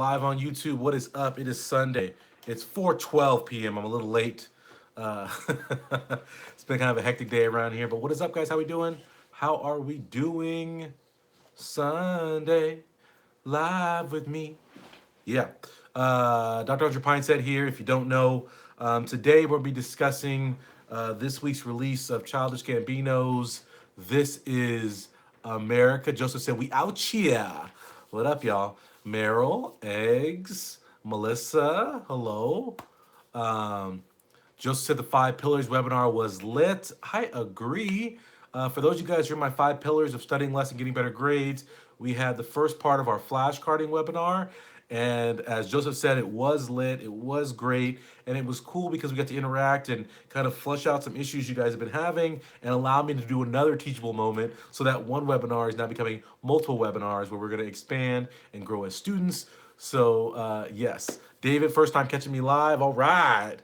live on YouTube. What is up? It is Sunday. It's 4:12 p.m. I'm a little late. Uh, it's been kind of a hectic day around here. But what is up, guys? How we doing? How are we doing? Sunday live with me. Yeah. Dr. Andrew Pinesett here. If you don't know, today we'll be discussing this week's release of Childish Gambino's This Is America. Joseph said, we out here. What up, y'all? Meryl, Eggs, Melissa, hello. Um, Joseph said the Five Pillars webinar was lit. I agree. For those of you guys who are in my Five Pillars of Studying Less and Getting Better Grades, we had the first part of our flashcarding webinar. And as Joseph said, it was lit, it was great, and it was cool because we got to interact and kind of flush out some issues you guys have been having and allow me to do another teachable moment so that one webinar is now becoming multiple webinars where we're going to expand and grow as students. So yes, David, first time catching me live. All right.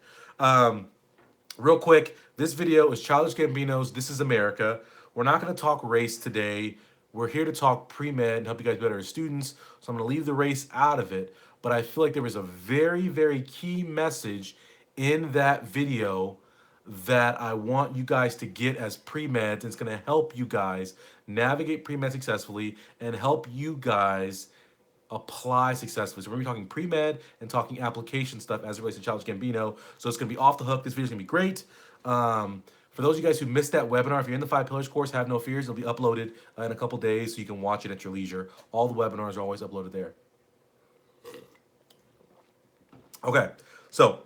Real quick, this video is Childish Gambino's This Is America. We're not going to talk race today. We're here to talk pre-med and help you guys better as students. So I'm going to leave the race out of it. But I feel like there was a very, very key message in that video that I want you guys to get as pre-meds. It's going to help you guys navigate pre-med successfully and help you guys apply successfully. So we're going to be talking pre-med and talking application stuff as it relates to Childish Gambino. So it's going to be off the hook. This video is going to be great. For those of you guys who missed that webinar, if you're in the Five Pillars course, have no fears. It'll be uploaded in a couple days so you can watch it at your leisure. All the webinars are always uploaded there. Okay, so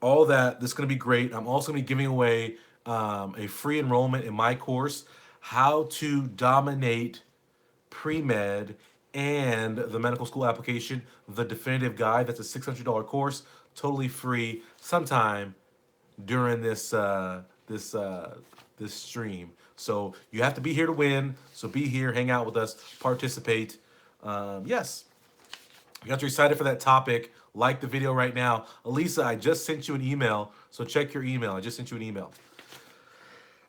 all that, this is going to be great. I'm also going to be giving away a free enrollment in my course, How to Dominate Pre-Med and the Medical School Application, the Definitive Guide. That's a $600 course, totally free, sometime during this this stream. So you have to be here to win. So be here, hang out with us, participate. Yes, you guys are excited for that topic. Like the video right now. Elisa, I just sent you an email, so check your email. I just sent you an email.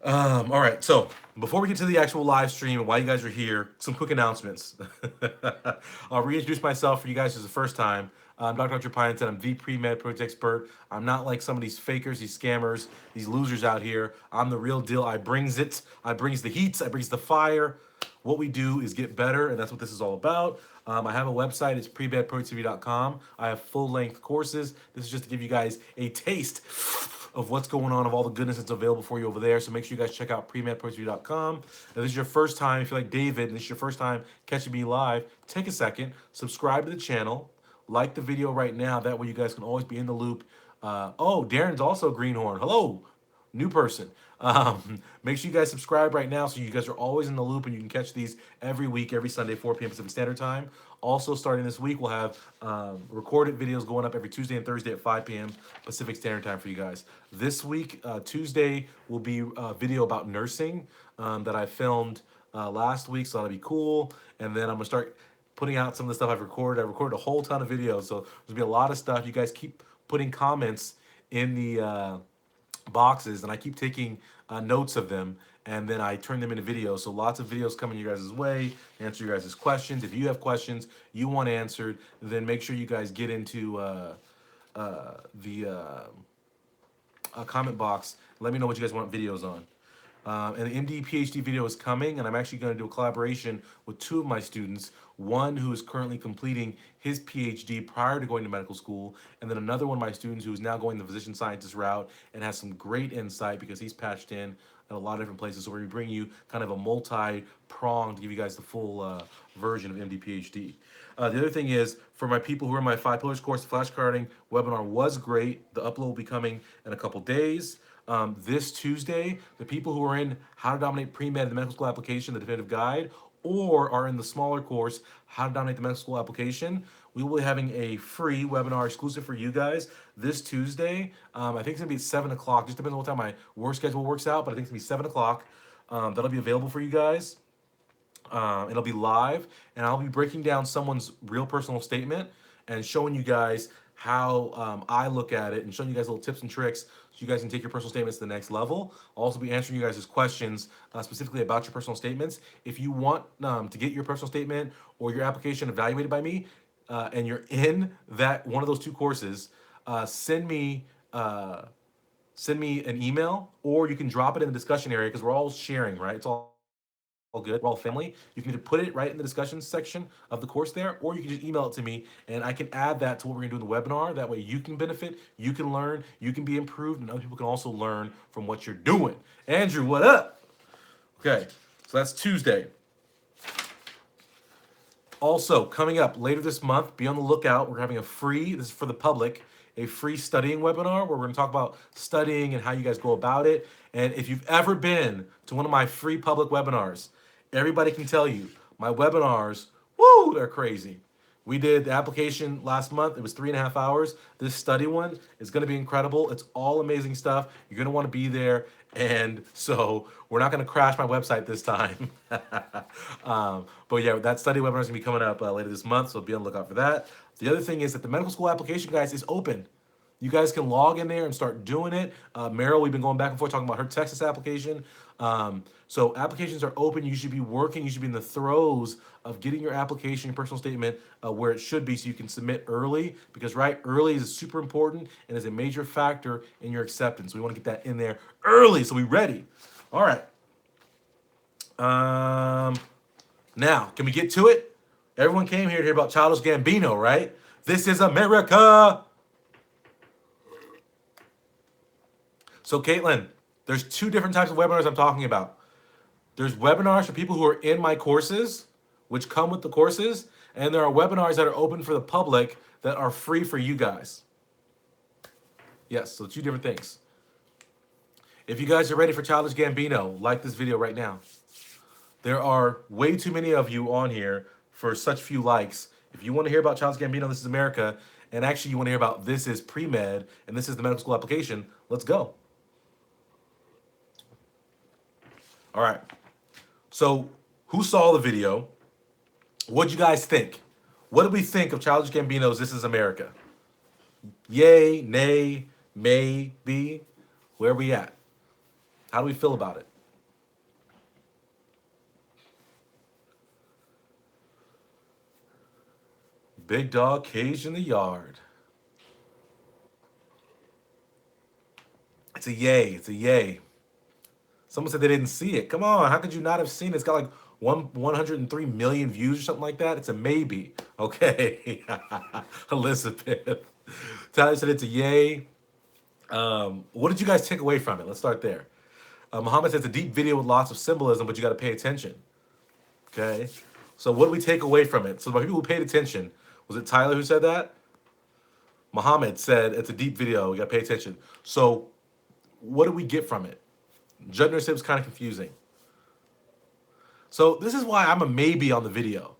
All right, so before we get to the actual live stream and why you guys are here, some quick announcements. I'll reintroduce myself for you guys as the first time. I'm Dr. Andrew Pinesett. I'm the pre-med project expert. I'm not like some of these fakers, these scammers, these losers out here. I'm the real deal. I brings it. I brings the heat. I brings the fire. What we do is get better, and that's what this is all about. I have a website. It's premedproductivity.com. I have full-length courses. This is just to give you guys a taste of what's going on, of all the goodness that's available for you over there. So make sure you guys check out premedproductivity.com. If this is your first time, if you're like David, and this is your first time catching me live, take a second, subscribe to the channel, like the video right now. That way you guys can always be in the loop. Oh, Darren's also Greenhorn. Hello, new person. Make sure you guys subscribe right now so you guys are always in the loop and you can catch these every week, every Sunday, 4 p.m. Pacific Standard Time. Also, starting this week, we'll have recorded videos going up every Tuesday and Thursday at 5 p.m. Pacific Standard Time for you guys. This week, Tuesday, will be a video about nursing that I filmed last week, so that'll be cool. And then I'm going to start putting out some of the stuff I've recorded. I recorded a whole ton of videos, so there's going to be a lot of stuff. You guys keep putting comments in the boxes, and I keep taking notes of them, and then I turn them into videos. So lots of videos coming your guys' way, answer your guys' questions. If you have questions you want answered, then make sure you guys get into the comment box. Let me know what you guys want videos on. And the MD PhD video is coming, and I'm actually going to do a collaboration with two of my students. One who is currently completing his PhD prior to going to medical school, and then another one of my students who is now going the physician scientist route and has some great insight because he's patched in at a lot of different places. So we're going to bring you kind of a multi-prong to give you guys the full version of MD PhD. The other thing is, for my people who are in my Five Pillars course, the flashcarding webinar was great. The upload will be coming in a couple days. This Tuesday, the people who are in How to Dominate Pre-Med, the Medical School Application, the Definitive Guide, or are in the smaller course, How to Dominate the Medical School Application, we will be having a free webinar exclusive for you guys this Tuesday. I think it's going to be at 7 o'clock. Just depends on what time my work schedule works out, but I think it's going to be 7 o'clock. That'll be available for you guys. It'll be live, and I'll be breaking down someone's real personal statement and showing you guys how I look at it and showing you guys little tips and tricks so you guys can take your personal statements to the next level. I'll also be answering you guys' questions specifically about your personal statements. If you want to get your personal statement or your application evaluated by me, and you're in that one of those two courses, send me send me an email, or you can drop it in the discussion area because we're all sharing, right? It's all good. We're all family. You can either put it right in the discussion section of the course there, or you can just email it to me and I can add that to what we're gonna do in the webinar. That way you can benefit, you can learn, you can be improved, and other people can also learn from what you're doing. Andrew, what up? Okay, so that's Tuesday. Also, coming up later this month, be on the lookout. We're having a free, this is for the public, a free studying webinar where we're going to talk about studying and how you guys go about it. And if you've ever been to one of my free public webinars, everybody can tell you my webinars, woo, they're crazy. We did the application last month. It was 3.5 hours. This study one is going to be incredible. It's all amazing stuff. You're going to want to be there. And so we're not going to crash my website this time. But yeah, that study webinar is going to be coming up later this month. So be on the lookout for that. The other thing is that the medical school application, guys, is open. You guys can log in there and start doing it. Meryl, we've been going back and forth talking about her Texas application. So applications are open. You should be working. You should be in the throes of getting your application, your personal statement where it should be so you can submit early because, right, early is super important and is a major factor in your acceptance. We want to get that in there early so we're ready. All right. Now, can we get to it? Everyone came here to hear about Childish Gambino, right? This is America. So, Caitlin, there's two different types of webinars I'm talking about. There's webinars for people who are in my courses, which come with the courses, and there are webinars that are open for the public that are free for you guys. Yes, so two different things. If you guys are ready for Childish Gambino, like this video right now. There are way too many of you on here for such few likes. If you want to hear about Childish Gambino, This is America, and actually you want to hear about This is Premed, and this is the medical school application, let's go. All right. So, who saw the video? What'd you guys think? What did we think of Childish Gambino's This is America? Yay, nay, maybe? Where are we at? How do we feel about it? Big dog cage in the yard. It's a yay. It's a yay. Someone said they didn't see it. Come on, how could you not have seen it? It's got like 103 million views or something like that. It's a maybe. Okay. Elizabeth. Tyler said it's a yay. What did you guys take away from it? Let's start there. Muhammad says it's a deep video with lots of symbolism, but you got to pay attention. Okay. So what do we take away from it? So by people who paid attention, was it Tyler who said that? Muhammad said it's a deep video. We got to pay attention. So what did we get from it? Judner said it was kind of confusing. So this is why I'm a maybe on the video.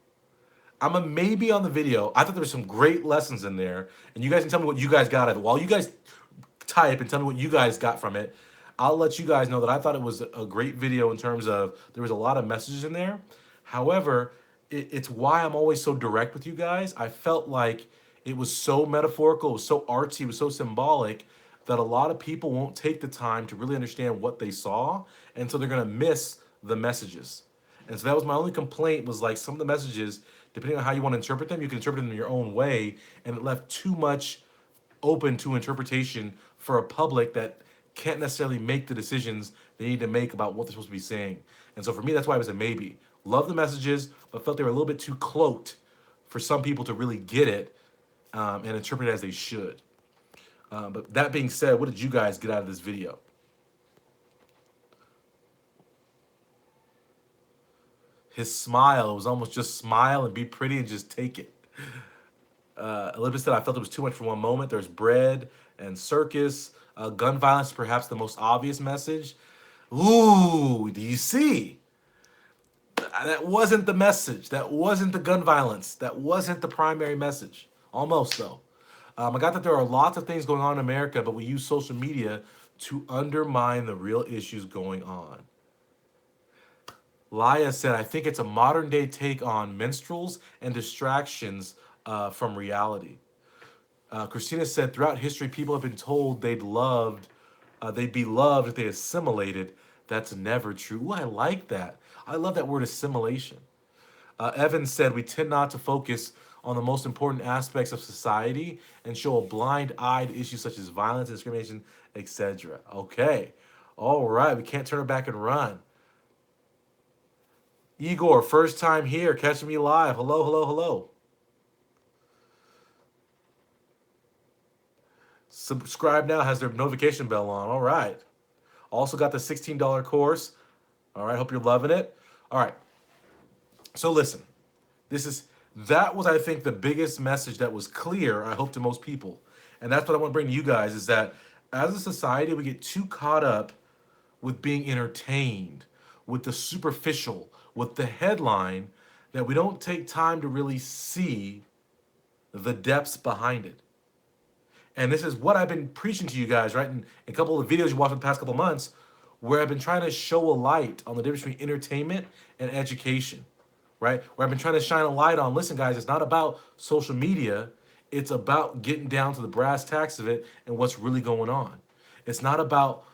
I'm a maybe on the video. I thought there were some great lessons in there. And you guys can tell me what you guys got out of it. While you guys type and tell me what you guys got from it, I'll let you guys know that I thought it was a great video in terms of there was a lot of messages in there. However, it's why I'm always so direct with you guys. I felt like it was so metaphorical, it was so artsy, it was so symbolic that a lot of people won't take the time to really understand what they saw, and so they're gonna miss the messages. And so that was my only complaint, was like some of the messages, depending on how you want to interpret them, you can interpret them in your own way, and it left too much open to interpretation for a public that can't necessarily make the decisions they need to make about what they're supposed to be saying. And so for me, that's why it was a maybe. Love the messages, but felt they were a little bit too cloaked for some people to really get it and interpret it as they should. But that being said, what did you guys get out of this video? His smile was almost just smile and be pretty and just take it. Elizabeth said, I felt it was too much for one moment. There's bread and circus. Gun violence, perhaps the most obvious message. Ooh, do you see? That wasn't the message. That wasn't the gun violence. That wasn't the primary message. Almost, though. I got that there are lots of things going on in America, but we use social media to undermine the real issues going on. Laya said, I think it's a modern day take on minstrels and distractions from reality. Christina said, throughout history, people have been told they'd be loved if they assimilated. That's never true. Ooh, I like that. I love that word assimilation. Evan said, we tend not to focus on the most important aspects of society and show a blind eye to issues such as violence, discrimination, etc. Okay. All right. We can't turn it back and run. Igor, first time here, catching me live. Hello, hello, hello. Subscribe now, has their notification bell on. All right. Also got the $16 course. All right. Hope you're loving it. All right. So listen, that was, I think, the biggest message that was clear, I hope, to most people. And that's what I want to bring to you guys is that as a society, we get too caught up with being entertained, with the superficial, with the headline, that we don't take time to really see the depths behind it. And this is what I've been preaching to you guys, right? In a couple of videos you watched in the past couple of months, where I've been trying to show a light on the difference between entertainment and education, right? Where I've been trying to shine a light on, listen, guys, it's not about social media. It's about getting down to the brass tacks of it and what's really going on. It's not about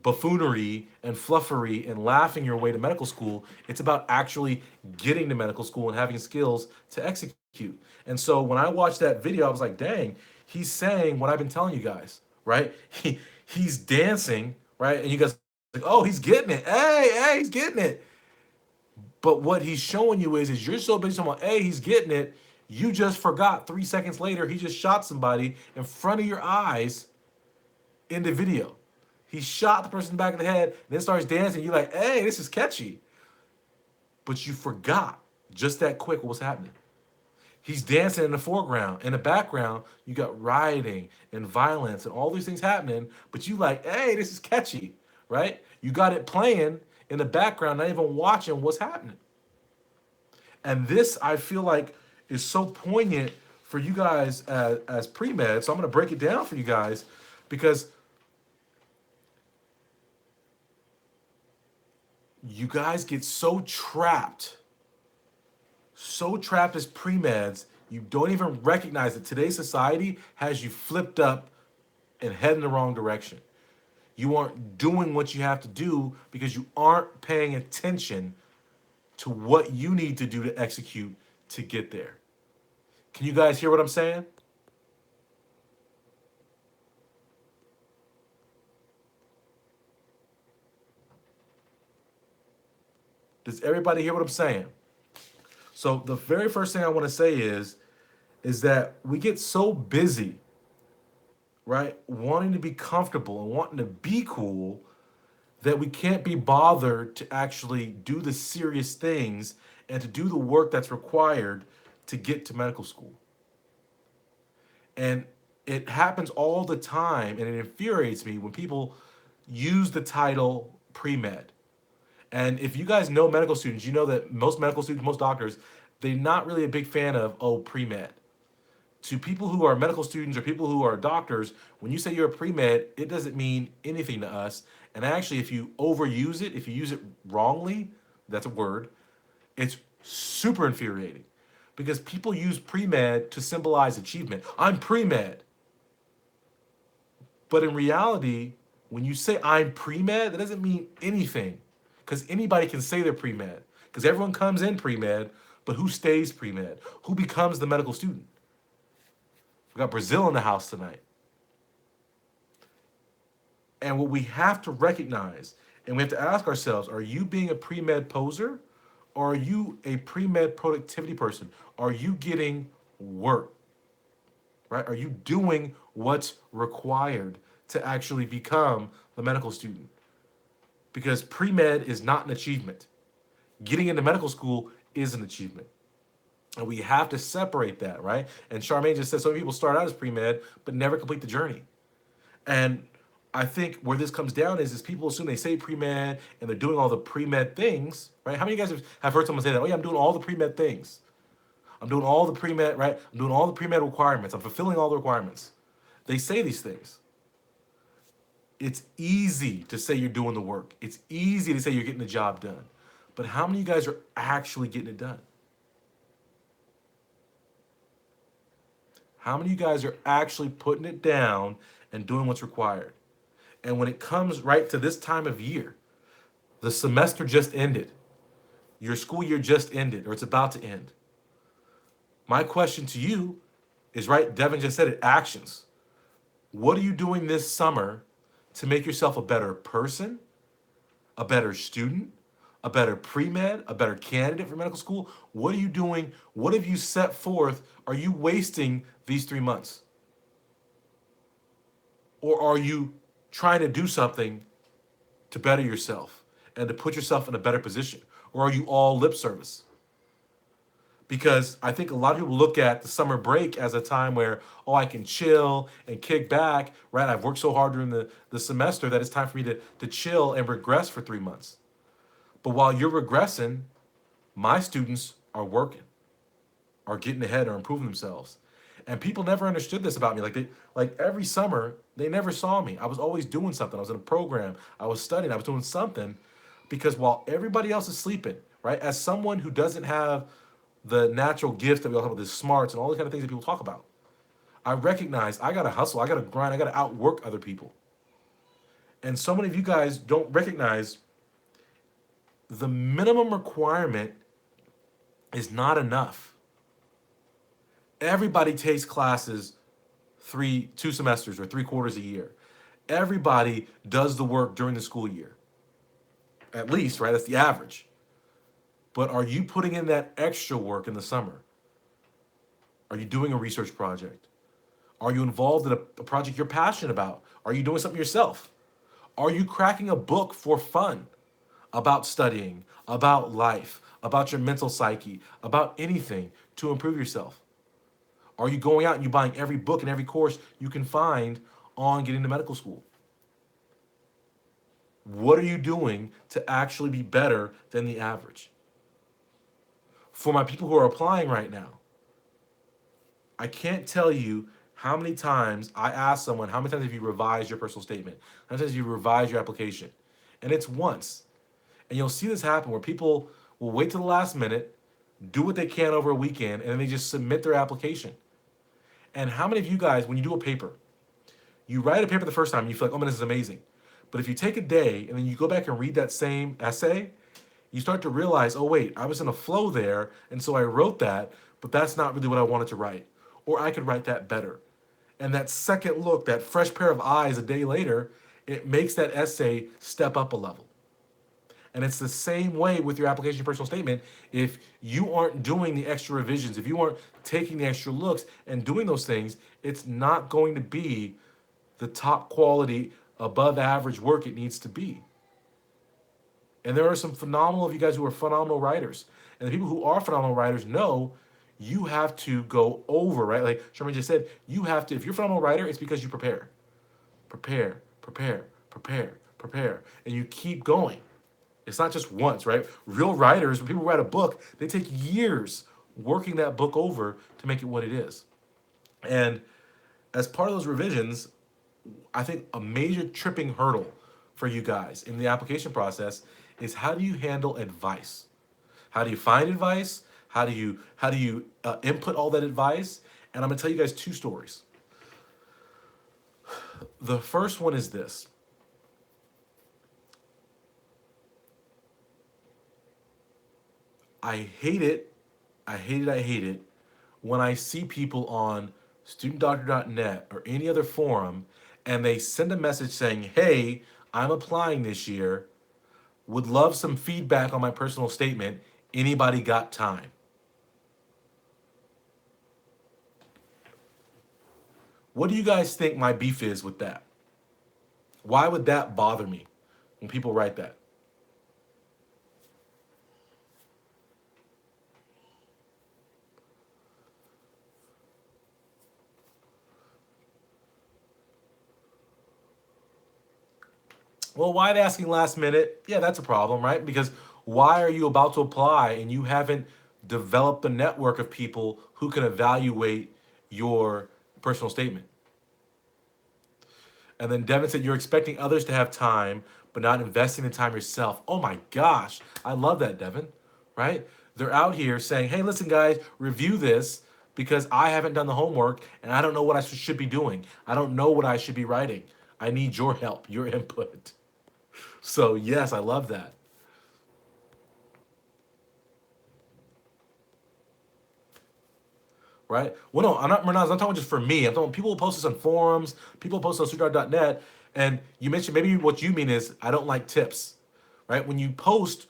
buffoonery and fluffery and laughing your way to medical school. It's about actually getting to medical school and having skills to execute. And so when I watched that video, I was like, dang, he's saying what I've been telling you guys, right? He's dancing, right? And you guys are like, oh, he's getting it. Hey, he's getting it. But what he's showing you is you're so busy talking about, hey, he's getting it. You just forgot 3 seconds later, he just shot somebody in front of your eyes in the video. He shot the person in the back of the head, and then starts dancing. You're like, hey, this is catchy. But you forgot just that quick what was happening. He's dancing in the foreground. In the background, you got rioting and violence and all these things happening, but you like, hey, this is catchy, right? You got it playing in the background, not even watching what's happening. And this, I feel like, is so poignant for you guys as pre-med. So I'm going to break it down for you guys because you guys get so trapped as pre-meds, you don't even recognize that today's society has you flipped up and heading the wrong direction. You aren't doing what you have to do because you aren't paying attention to what you need to do to execute to get there. Can you guys hear what I'm saying? Does everybody hear what I'm saying? So the very first thing I want to say is that we get so busy, right, wanting to be comfortable and wanting to be cool that we can't be bothered to actually do the serious things and to do the work that's required to get to medical school. And it happens all the time, and it infuriates me when people use the title pre-med. And if you guys know medical students, you know that most medical students, most doctors, they're not really a big fan of, pre-med. To people who are medical students or people who are doctors, when you say you're a pre-med, it doesn't mean anything to us. And actually, if you overuse it, if you use it wrongly, that's a word, it's super infuriating. Because people use pre-med to symbolize achievement. I'm pre-med. But in reality, when you say I'm pre-med, that doesn't mean anything. Because anybody can say they're pre-med. Because everyone comes in pre-med, but who stays pre-med? Who becomes the medical student? We got Brazil in the house tonight. And what we have to recognize, and we have to ask ourselves, are you being a pre-med poser? Or are you a pre-med productivity person? Are you getting work? Right? Are you doing what's required to actually become the medical student? Because pre-med is not an achievement. Getting into medical school is an achievement. And we have to separate that, right? And Charmaine just said some people start out as pre-med, but never complete the journey. And I think where this comes down is people assume they say pre-med and they're doing all the pre-med things, right? How many of you guys have heard someone say that? Oh yeah, I'm doing all the pre-med things. I'm doing all the pre-med, right? I'm doing all the pre-med requirements. I'm fulfilling all the requirements. They say these things. It's easy to say you're doing the work. It's easy to say you're getting the job done. But how many of you guys are actually getting it done? How many of you guys are actually putting it down and doing what's required? And when it comes right to this time of year, the semester just ended. Your school year just ended, or it's about to end. My question to you is, right, Devin just said it, actions. What are you doing this summer to make yourself a better person, a better student, a better pre-med, a better candidate for medical school? What are you doing? What have you set forth? Are you wasting these 3 months? Or are you trying to do something to better yourself and to put yourself in a better position? Or are you all lip service? Because I think a lot of people look at the summer break as a time where, oh, I can chill and kick back, right? I've worked so hard during the semester that it's time for me to chill and regress for 3 months. But while you're regressing, my students are working, are getting ahead, are improving themselves. And people never understood this about me. Like every summer, they never saw me. I was always doing something. I was in a program. I was studying. I was doing something because while everybody else is sleeping, right? As someone who doesn't have the natural gifts that we all have, the smarts and all the kind of things that people talk about, I recognize I gotta hustle, I gotta grind, I gotta outwork other people. And so many of you guys don't recognize the minimum requirement is not enough. Everybody takes classes 2 semesters or 3 quarters a year. Everybody does the work during the school year. At least, right? That's the average. But are you putting in that extra work in the summer? Are you doing a research project? Are you involved in a project you're passionate about? Are you doing something yourself? Are you cracking a book for fun about studying, about life, about your mental psyche, about anything to improve yourself? Are you going out and you buying every book and every course you can find on getting to medical school? What are you doing to actually be better than the average? For my people who are applying right now, I can't tell you how many times I ask someone, how many times have you revised your personal statement? How many times have you revised your application? And it's once. And you'll see this happen where people will wait to the last minute, do what they can over a weekend, and then they just submit their application. And how many of you guys, when you do a paper, you write a paper the first time and you feel like, oh man, this is amazing. But if you take a day and then you go back and read that same essay, you start to realize, oh wait, I was in a flow there, and so I wrote that, but that's not really what I wanted to write. Or I could write that better. And that second look, that fresh pair of eyes a day later, it makes that essay step up a level. And it's the same way with your application personal statement. If you aren't doing the extra revisions, if you aren't taking the extra looks and doing those things, it's not going to be the top quality, above average work it needs to be. And there are some phenomenal of you guys who are phenomenal writers. And the people who are phenomenal writers know you have to go over, right? Like Sherman just said, you have to, if you're a phenomenal writer, it's because you prepare. Prepare, prepare, prepare, prepare. And you keep going. It's not just once, right? Real writers, when people write a book, they take years working that book over to make it what it is. And as part of those revisions, I think a major tripping hurdle for you guys in the application process is how do you handle advice? How do you find advice? How do you input all that advice? And I'm gonna tell you guys 2 stories. The first one is this. I hate it. I hate it when I see people on studentdoctor.net or any other forum and they send a message saying, hey, I'm applying this year, would love some feedback on my personal statement. Anybody got time? What do you guys think my beef is with that? Why would that bother me when people write that? Well, why are they asking last minute? Yeah, that's a problem, right? Because why are you about to apply and you haven't developed a network of people who can evaluate your personal statement? And then Devin said, you're expecting others to have time, but not investing the time yourself. Oh my gosh. I love that, Devin, right? They're out here saying, hey, listen, guys, review this because I haven't done the homework and I don't know what I should be doing. I don't know what I should be writing. I need your help, your input. So, yes, I love that. right? Well, no, I'm not, Renaz, I'm talking just for me. I'm talking people who post this on forums, people who post on student.net, and you mentioned maybe what you mean is I don't like tips, right? When you post,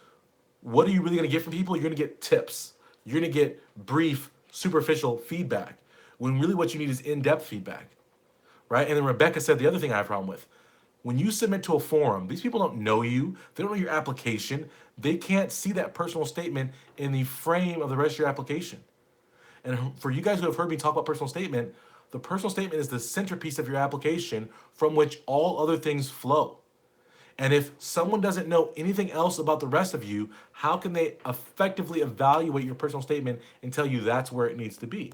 what are you really going to get from people? You're going to get tips. You're going to get brief, superficial feedback. When really what you need is in-depth feedback, right? And then Rebecca said the other thing I have a problem with. When you submit to a forum, these people don't know you. They don't know your application. They can't see that personal statement in the frame of the rest of your application. And for you guys who have heard me talk about personal statement, the personal statement is the centerpiece of your application from which all other things flow. And if someone doesn't know anything else about the rest of you, how can they effectively evaluate your personal statement and tell you that's where it needs to be?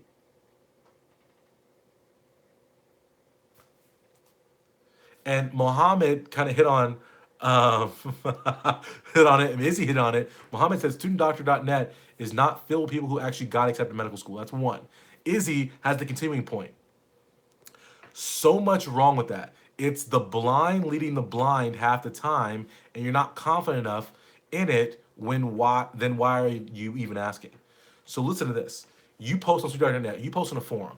And Mohammed kind of hit on hit on it, and Izzy hit on it. Mohammed says studentdoctor.net is not filled with people who actually got accepted to medical school. That's one. Izzy has the continuing point. So much wrong with that. It's the blind leading the blind half the time, and you're not confident enough in it why are you even asking? So listen to this. You post on studentdoctor.net, you post on a forum.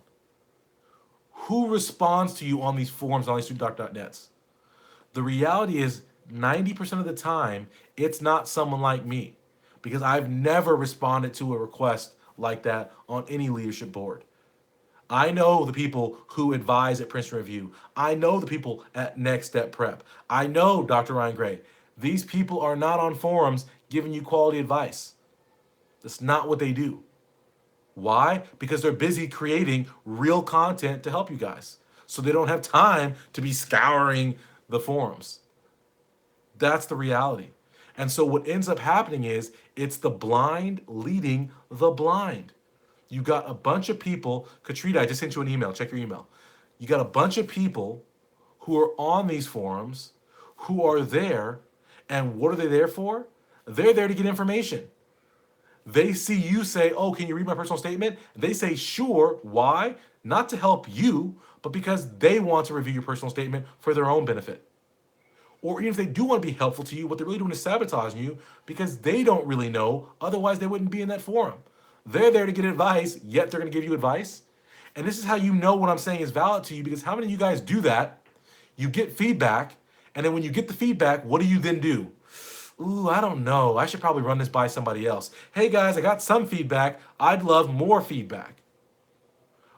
Who responds to you on these forums on these studentdoctor.nets? The reality is 90% of the time, it's not someone like me because I've never responded to a request like that on any leadership board. I know the people who advise at Princeton Review. I know the people at Next Step Prep. I know Dr. Ryan Gray. These people are not on forums giving you quality advice. That's not what they do. Why? Because they're busy creating real content to help you guys. So they don't have time to be scouring the forums. That's the reality. And so what ends up happening is it's the blind leading the blind. You got a bunch of people, Katrina, I just sent you an email, check your email. You got a bunch of people who are on these forums, who are there, and what are they there for? They're there to get information. They see you say, oh, can you read my personal statement? They say, sure. Why? Not to help you, but because they want to review your personal statement for their own benefit. Or even if they do want to be helpful to you, what they're really doing is sabotaging you because they don't really know. Otherwise, they wouldn't be in that forum. They're there to get advice, yet they're going to give you advice. And this is how you know what I'm saying is valid to you, because how many of you guys do that? You get feedback, and then when you get the feedback, what do you then do? Ooh, I don't know. I should probably run this by somebody else. Hey guys, I got some feedback. I'd love more feedback.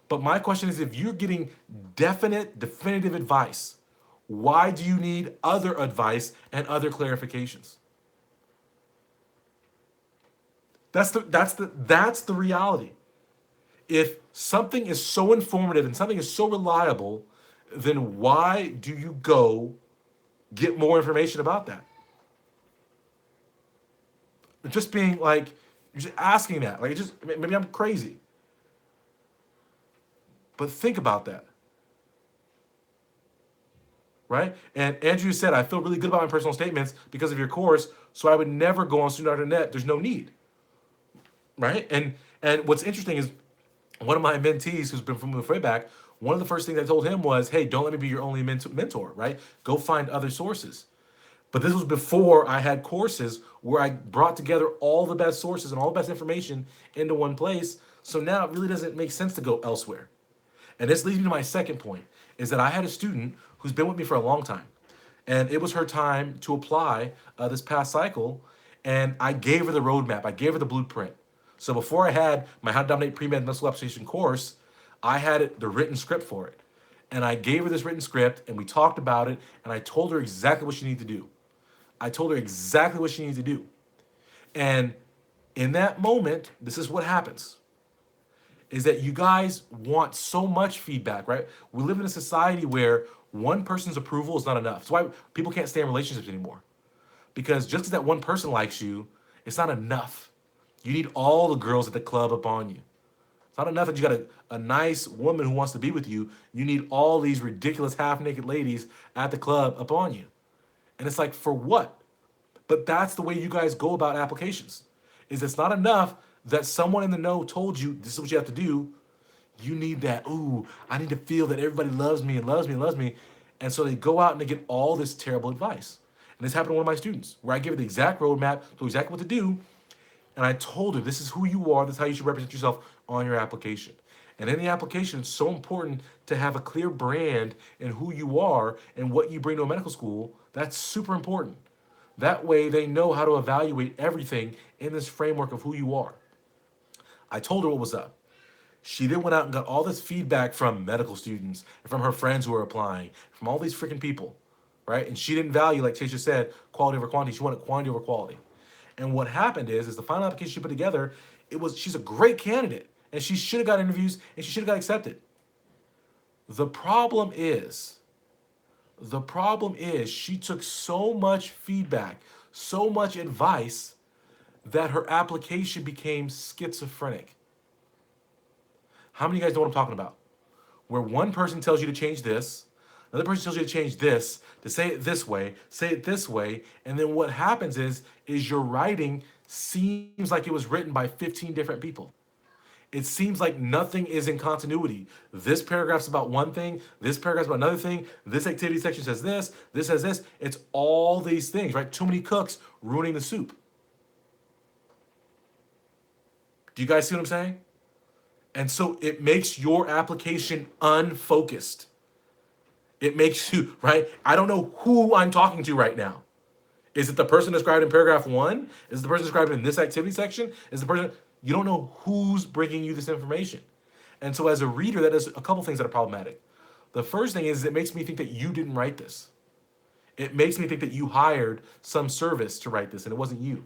But my question is, if you're getting definitive advice, why do you need other advice and other clarifications? That's the reality. If something is so informative and something is so reliable, then why do you go get more information about that? Just being like, you're just asking that. Like, maybe I'm crazy. But think about that. Right? And Andrew said, I feel really good about my personal statements because of your course, so I would never go on student.net. There's no need. Right? And what's interesting is one of my mentees who's been from the way back, one of the first things I told him was, hey, don't let me be your only mentor, right? Go find other sources. But this was before I had courses where I brought together all the best sources and all the best information into one place. So now it really doesn't make sense to go elsewhere. And this leads me to my second point, is that I had a student who's been with me for a long time. And it was her time to apply this past cycle. And I gave her the roadmap. I gave her the blueprint. So before I had my How to Dominate Premed Mental Application course, I had the written script for it. And I gave her this written script, and we talked about it, and I told her exactly what she needed to do. I told her exactly what she needed to do. And in that moment, this is what happens, is that you guys want so much feedback, right? We live in a society where one person's approval is not enough. That's why people can't stay in relationships anymore. Because just because that one person likes you, it's not enough. You need all the girls at the club upon you. It's not enough that you got a nice woman who wants to be with you. You need all these ridiculous half-naked ladies at the club upon you. And it's like, for what? But that's the way you guys go about applications. Is it's not enough that someone in the know told you this is what you have to do. You need that, ooh, I need to feel that everybody loves me and loves me and loves me. And so they go out and they get all this terrible advice. And this happened to one of my students, where I gave her the exact roadmap, told her exactly what to do, and I told her, this is who you are, this is how you should represent yourself on your application. And in the application, it's so important to have a clear brand and who you are and what you bring to a medical school. That's super important. That way, they know how to evaluate everything in this framework of who you are. I told her what was up. She then went out and got all this feedback from medical students and from her friends who were applying, from all these freaking people, right? And she didn't value, like Tasha said, quality over quantity. She wanted quantity over quality. And what happened is the final application she put together, she's a great candidate, and she should have got interviews and she should have got accepted. The problem is, she took so much feedback, so much advice that her application became schizophrenic. How many of you guys know what I'm talking about? Where one person tells you to change this, another person tells you to change this, to say it this way, and then what happens is your writing seems like it was written by 15 different people. It seems like nothing is in continuity. This paragraph's about one thing, this paragraph's about another thing, this activity section says this says this. It's all these things, right? Too many cooks ruining the soup. Do you guys see what I'm saying? And so it makes your application unfocused. It makes you, right? I don't know who I'm talking to right now. Is it the person described in paragraph 1? Is it the person described in this activity section? Is the person, you don't know who's bringing you this information. And so as a reader, that is a couple things that are problematic. The first thing is it makes me think that you didn't write this. It makes me think that you hired some service to write this and it wasn't you.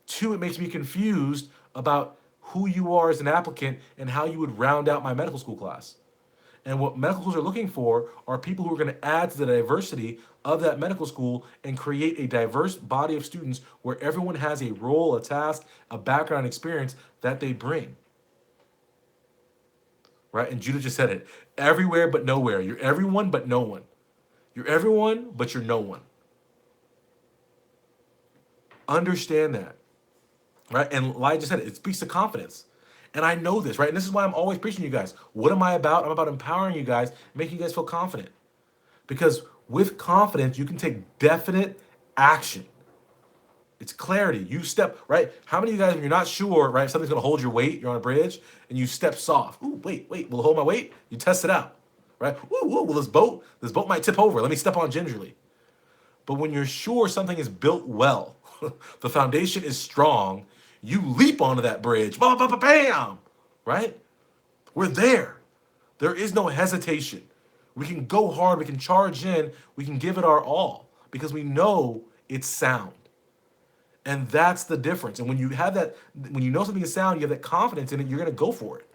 2, it makes me confused about who you are as an applicant and how you would round out my medical school class. And what medical schools are looking for are people who are going to add to the diversity of that medical school and create a diverse body of students where everyone has a role, a task, a background experience that they bring. Right? And Judah just said it. Everywhere but nowhere. You're everyone but no one. You're everyone but you're no one. Understand that. Right? And like I just said, it speaks to confidence. And I know this, right? And this is why I'm always preaching to you guys. What am I about? I'm about empowering you guys, making you guys feel confident. Because with confidence, you can take definite action. It's clarity. You step, right? How many of you guys, when you're not sure, right, if something's going to hold your weight, you're on a bridge, and you step soft. Ooh, wait, will it hold my weight? You test it out, right? Ooh, well, this boat might tip over. Let me step on gingerly. But when you're sure something is built well, the foundation is strong, you leap onto that bridge, bam, right? We're there. There is no hesitation. We can go hard, we can charge in, we can give it our all because we know it's sound. And that's the difference. And when you have that, when you know something is sound, you have that confidence in it, you're gonna go for it.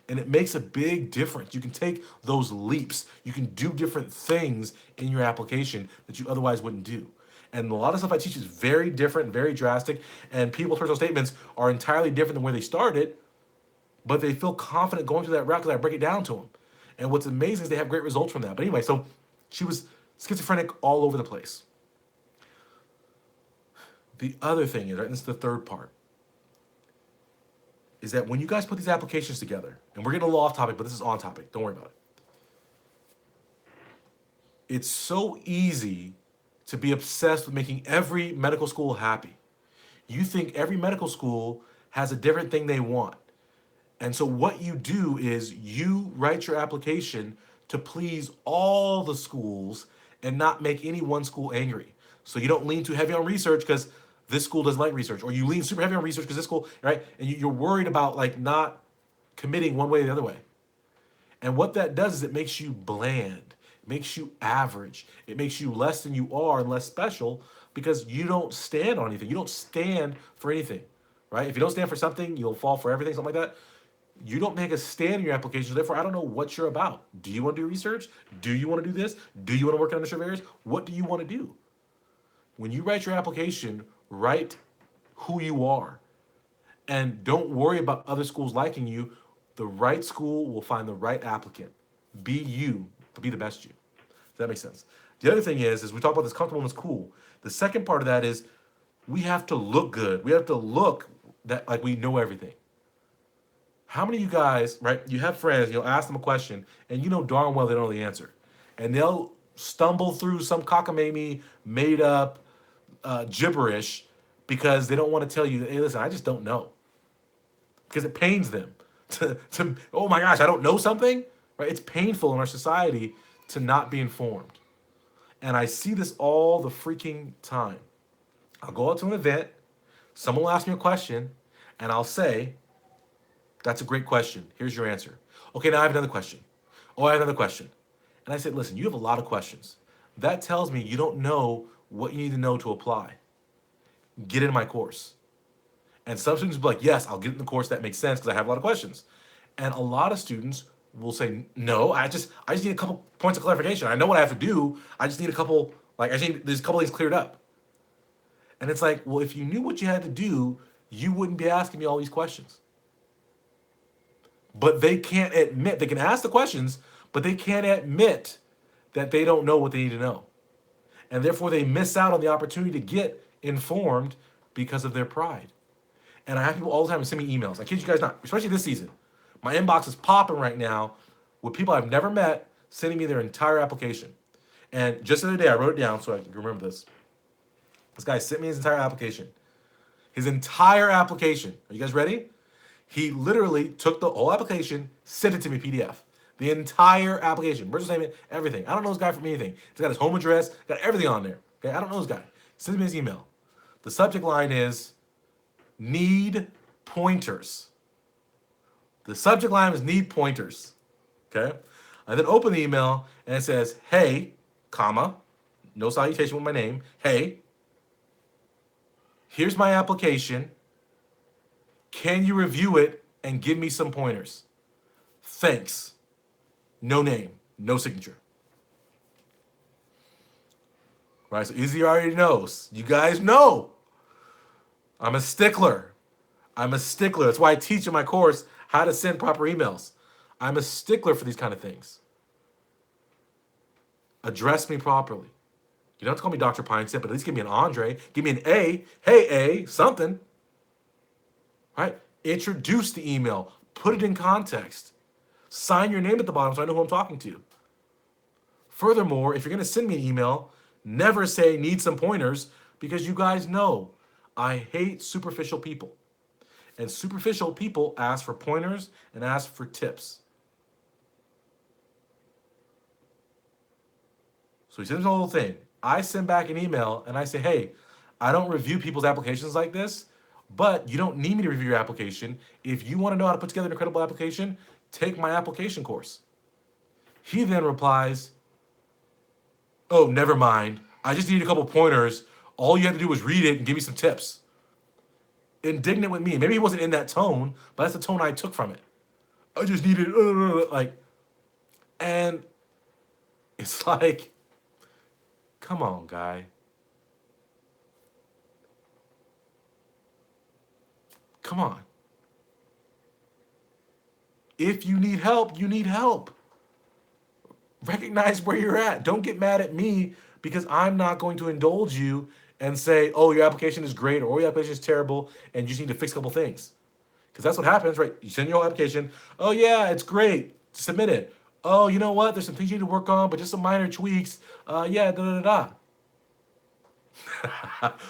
And it makes a big difference. You can take those leaps. You can do different things in your application that you otherwise wouldn't do. And a lot of stuff I teach is very different, very drastic, and people's personal statements are entirely different than where they started, but they feel confident going through that route because I break it down to them. And what's amazing is they have great results from that. But anyway, so she was schizophrenic all over the place. The other thing is, right, and this is the third part, is that when you guys put these applications together, and we're getting a little off topic, but this is on topic, don't worry about it. It's so easy to be obsessed with making every medical school happy. You think every medical school has a different thing they want. And so what you do is you write your application to please all the schools and not make any one school angry. So you don't lean too heavy on research because this school doesn't like research, or you lean super heavy on research because this school, right? And you're worried about like not committing one way or the other way. And what that does is it makes you bland, it makes you average, it makes you less than you are and less special because you don't stand on anything. You don't stand for anything, right? If you don't stand for something, you'll fall for everything, something like that. You don't make a stand in your application, so therefore I don't know what you're about. Do you want to do research? Do you want to do this? Do you want to work in administrative areas? What do you want to do? When you write your application, write who you are. And don't worry about other schools liking you. The right school will find the right applicant. Be you, but be the best you. Does that make sense? The other thing is we talk about this comfortable and cool. The second part of that is we have to look good. We have to look that like we know everything. How many of you guys, right, you have friends, you'll ask them a question, and you know darn well they don't know the answer. And they'll stumble through some cockamamie, made up gibberish because they don't want to tell you, hey, listen, I just don't know. Because it pains them. oh my gosh, I don't know something, right? It's painful in our society to not be informed. And I see this all the freaking time. I'll go out to an event, someone will ask me a question, and I'll say, that's a great question. Here's your answer. Okay, now I have another question. Oh, I have another question. And I said, listen, you have a lot of questions. That tells me you don't know what you need to know to apply. Get in my course. And some students will be like, yes, I'll get in the course. That makes sense because I have a lot of questions. And a lot of students will say, no, I just need a couple points of clarification. I know what I have to do. I just need a couple, like, I just need, there's a couple things cleared up. And it's like, well, if you knew what you had to do, you wouldn't be asking me all these questions. But they can't admit, they can ask the questions, but they can't admit that they don't know what they need to know. And therefore, they miss out on the opportunity to get informed because of their pride. And I have people all the time send me emails. I kid you guys not, especially this season. My inbox is popping right now with people I've never met sending me their entire application. And just the other day, I wrote it down so I can remember this. This guy sent me his entire application. His entire application. Are you guys ready? He literally took the whole application, sent it to me PDF. The entire application, birth statement, everything. I don't know this guy from anything. He's got his home address, got everything on there. Okay, I don't know this guy. Send me his email. The subject line is need pointers. The subject line is need pointers. Okay? I then open the email and it says, hey, comma, no salutation with my name. Hey, here's my application. Can you review it and give me some pointers? Thanks. No name, no signature. Right, so Izzy already knows. You guys know. I'm a stickler. That's why I teach in my course how to send proper emails. I'm a stickler for these kind of things. Address me properly. You don't have to call me Dr. Pinesett, but at least give me an Andre. Give me an A. Hey, A, something. Right? Introduce the email. Put it in context. Sign your name at the bottom so I know who I'm talking to. Furthermore, if you're going to send me an email, never say need some pointers because you guys know I hate superficial people. And superficial people ask for pointers and ask for tips. So he sends the whole thing. I send back an email and I say, hey, I don't review people's applications like this, but you don't need me to review your application. If you want to know how to put together an incredible application, take my application course. He then replies, oh, never mind. I just need a couple pointers. All you had to do was read it and give me some tips. Indignant with me. Maybe he wasn't in that tone, but that's the tone I took from it. I just needed, like, and it's like, come on, guy. Come on. If you need help, you need help. Recognize where you're at. Don't get mad at me because I'm not going to indulge you and say, oh, your application is great or your application is terrible and you just need to fix a couple things. Because that's what happens, right? You send your whole application. Oh, yeah, it's great. Submit it. Oh, you know what? There's some things you need to work on, but just some minor tweaks. Yeah, da-da-da-da.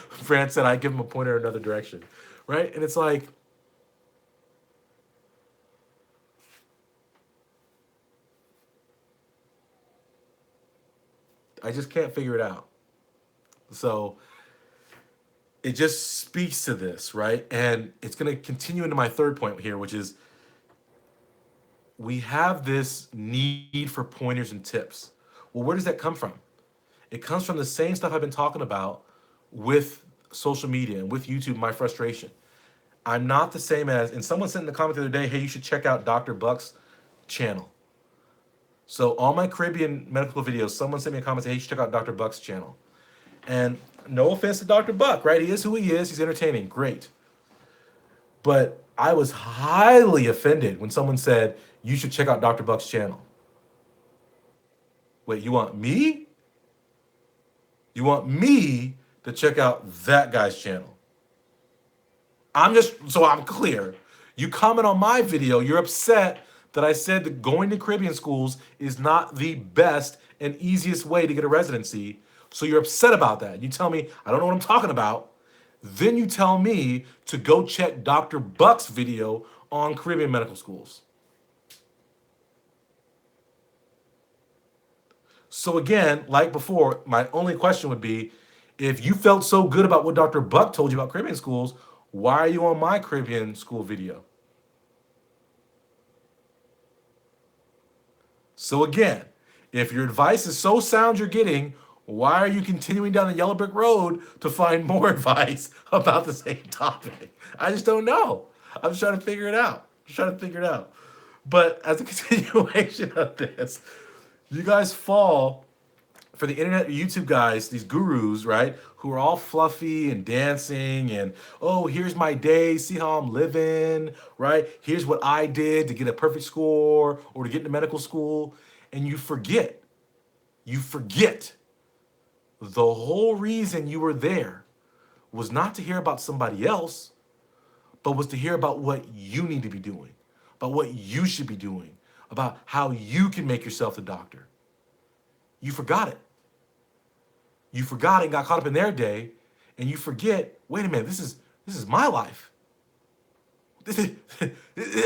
Fran said I give him a pointer in another direction, right? And it's like, I just can't figure it out. So it just speaks to this, right? And it's going to continue into my third point here, which is we have this need for pointers and tips. Well, where does that come from? It comes from the same stuff I've been talking about with social media and with YouTube, my frustration. I'm not the same as, and someone sent in the comment the other day, hey, you should check out Dr. Buck's channel. So all my Caribbean medical videos, someone sent me a comment saying, hey, you should check out Dr. Buck's channel. And no offense to Dr. Buck, right? He is who he is. He's entertaining. Great. But I was highly offended when someone said, you should check out Dr. Buck's channel. Wait, you want me? You want me to check out that guy's channel? So I'm clear. You comment on my video, you're upset that I said that going to Caribbean schools is not the best and easiest way to get a residency. So you're upset about that. You tell me, I don't know what I'm talking about. Then you tell me to go check Dr. Buck's video on Caribbean medical schools. So again, like before, my only question would be, if you felt so good about what Dr. Buck told you about Caribbean schools, why are you on my Caribbean school video? So again, if your advice is so sound you're getting, why are you continuing down the yellow brick road to find more advice about the same topic? I just don't know. I'm just trying to figure it out. But as a continuation of this, you guys fall for the internet YouTube guys, these gurus, right? Who are all fluffy and dancing and, oh, here's my day, see how I'm living, right? Here's what I did to get a perfect score or to get into medical school. And you forget the whole reason you were there was not to hear about somebody else, but was to hear about what you need to be doing, about what you should be doing, about how you can make yourself the doctor. You forgot it. You forgot it and got caught up in their day, and you forget, wait a minute, this is my life.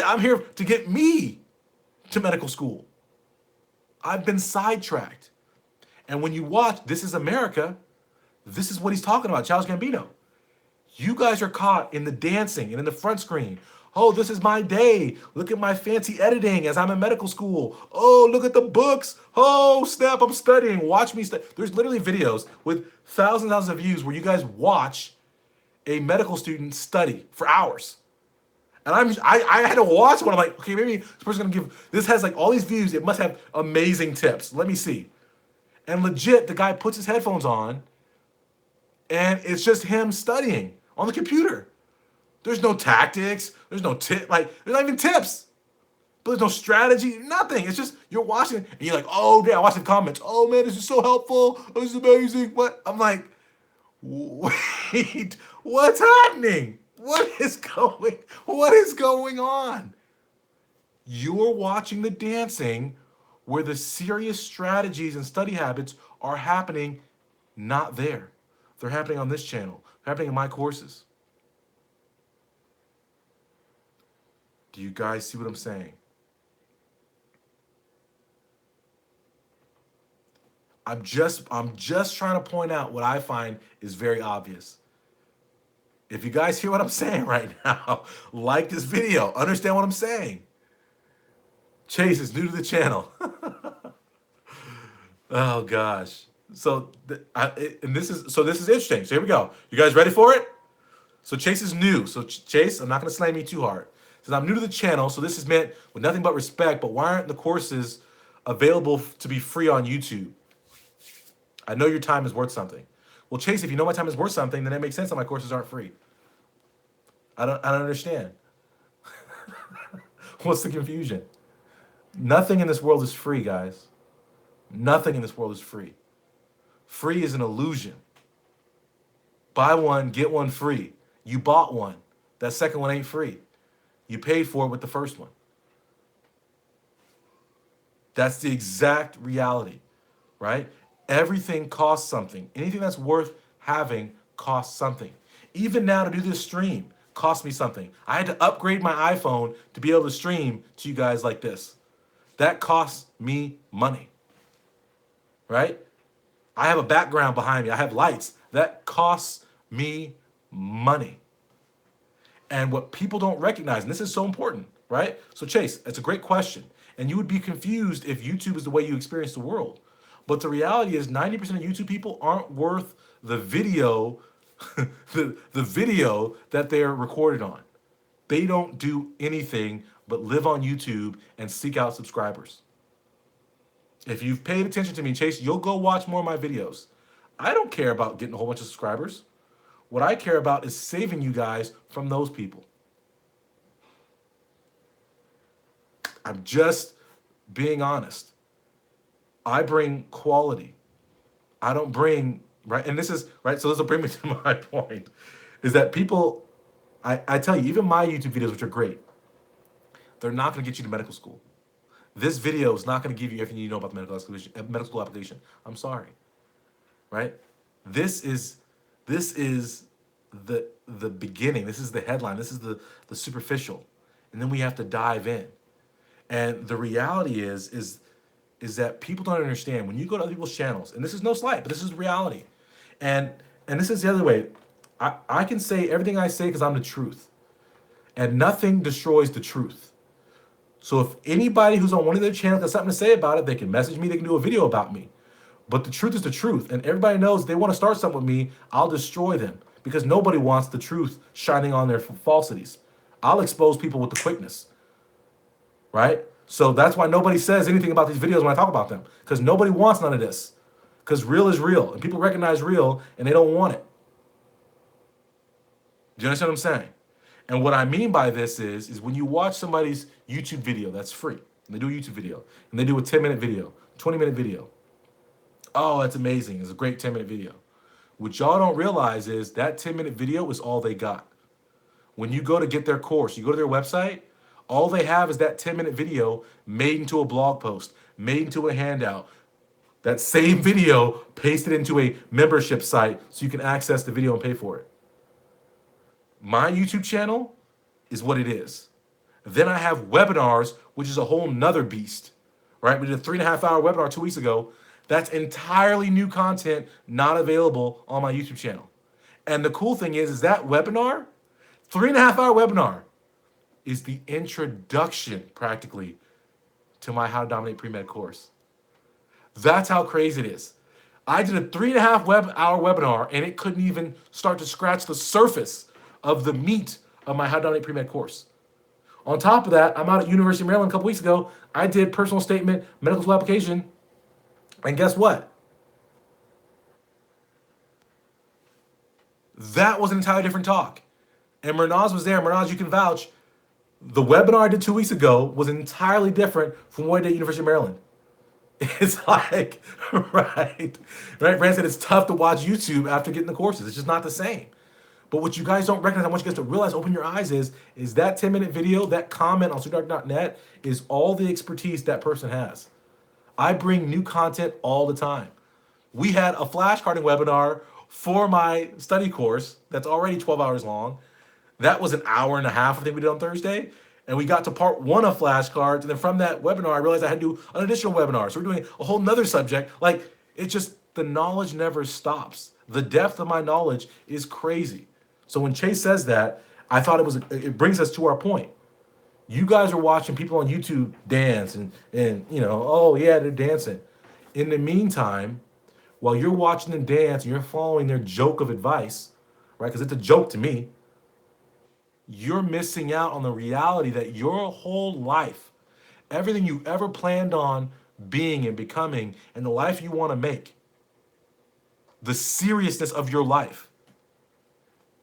I'm here to get me to medical school. I've been sidetracked. And when you watch This Is America, this is what he's talking about, Charles Gambino. You guys are caught in the dancing and in the front screen. Oh, this is my day. Look at my fancy editing as I'm in medical school. Oh, look at the books. Oh, snap, I'm studying. Watch me study. There's literally videos with thousands and thousands of views where you guys watch a medical student study for hours. And I had to watch one. I'm like, okay, maybe this person's gonna give, this has like all these views. It must have amazing tips. Let me see. And legit, the guy puts his headphones on and it's just him studying on the computer. There's no tactics. There's no tip. Like, there's not even tips. But there's no strategy. Nothing. It's just you're watching and you're like, oh, yeah, I watch the comments. Oh, man, this is so helpful. Oh, this is amazing. What? I'm like, wait, what's happening? What is going on? You're watching the dancing where the serious strategies and study habits are happening not there. They're happening on this channel. They're happening in my courses. Do you guys see what I'm saying? I'm just trying to point out what I find is very obvious. If you guys hear what I'm saying right now, like this video, understand what I'm saying. Chase is new to the channel. Oh gosh. So this is interesting. So here we go. You guys ready for it? So Chase is new. So Chase, I'm not going to slam you too hard. Since I'm new to the channel, so this is meant with nothing but respect, but why aren't the courses available to be free on YouTube? I know your time is worth something. Well, Chase, if you know my time is worth something, then it makes sense that my courses aren't free. I don't understand. What's the confusion? Nothing in this world is free, guys. Nothing in this world is free. Free is an illusion. Buy one, get one free. You bought one. That second one ain't free. You paid for it with the first one. That's the exact reality, right? Everything costs something. Anything that's worth having costs something. Even now to do this stream cost me something. I had to upgrade my iPhone to be able to stream to you guys like this. That costs me money, right? I have a background behind me. I have lights. That costs me money. And what people don't recognize, and this is so important, right? So Chase, it's a great question. And you would be confused if YouTube is the way you experience the world. But the reality is 90% of YouTube people aren't worth the video, the video that they're recorded on. They don't do anything but live on YouTube and seek out subscribers. If you've paid attention to me, Chase, you'll go watch more of my videos. I don't care about getting a whole bunch of subscribers. What I care about is saving you guys from those people. I'm just being honest. I bring quality. I don't bring, right? And this is, right? So this will bring me to my point, is that people, I tell you, even my YouTube videos, which are great, they're not going to get you to medical school. This video is not going to give you everything you know about the medical school application. I'm sorry, right? This is the beginning. This is the headline. This is the superficial. and then we have to dive in. And the reality is that people don't understand when you go to other people's channels, and this is no slight, but this is reality. And and this is the other way. I can say everything I say because I'm the truth. And nothing destroys the truth. So if anybody who's on one of their channels has something to say about it, they can message me, they can do a video about me. But the truth is the truth. And everybody knows if they want to start something with me, I'll destroy them because nobody wants the truth shining on their falsities. I'll expose people with the quickness, right? So that's why nobody says anything about these videos when I talk about them because nobody wants none of this because real is real and people recognize real and they don't want it. Do you understand what I'm saying? And what I mean by this is when you watch somebody's YouTube video that's free, and they do a YouTube video, and they do a 10-minute video, 20-minute video. Oh, that's amazing. It's a great 10-minute video. What y'all don't realize is that 10-minute video is all they got. When you go to get their course, you go to their website, all they have is that 10-minute video made into a blog post, made into a handout. That same video pasted into a membership site so you can access the video and pay for it. My YouTube channel is what it is. Then I have webinars, which is a whole nother beast, right? We did a 3.5-hour webinar 2 weeks ago. That's entirely new content, not available on my YouTube channel. And the cool thing is that webinar, 3.5-hour webinar, is the introduction practically to my How to Dominate Pre-Med course. That's how crazy it is. I did a 3.5-hour webinar and it couldn't even start to scratch the surface of the meat of my How to Dominate Pre-Med course. On top of that, I'm out at University of Maryland a couple weeks ago. I did personal statement, medical school application, and guess what? That was an entirely different talk. And Murnaz was there. Murnaz, you can vouch. The webinar I did 2 weeks ago was entirely different from what I did at University of Maryland. It's like, right? Brand said it's tough to watch YouTube after getting the courses. It's just not the same. But what you guys don't recognize, I want you guys to realize, open your eyes, is that 10-minute video, that comment on Sudark.net is all the expertise that person has. I bring new content all the time. We had a flashcarding webinar for my study course that's already 12 hours long. That was an hour and a half, I think we did on Thursday. And we got to part 1 of flashcards. And then from that webinar, I realized I had to do an additional webinar. So we're doing a whole nother subject. Like, it's just, the knowledge never stops. The depth of my knowledge is crazy. So when Chase says that, I thought it brings us to our point. You guys are watching people on YouTube dance and you know, oh yeah, they're dancing. In the meantime, while you're watching them dance and you're following their joke of advice, right? Because it's a joke to me, you're missing out on the reality that your whole life, everything you ever planned on being and becoming, and the life you want to make, the seriousness of your life,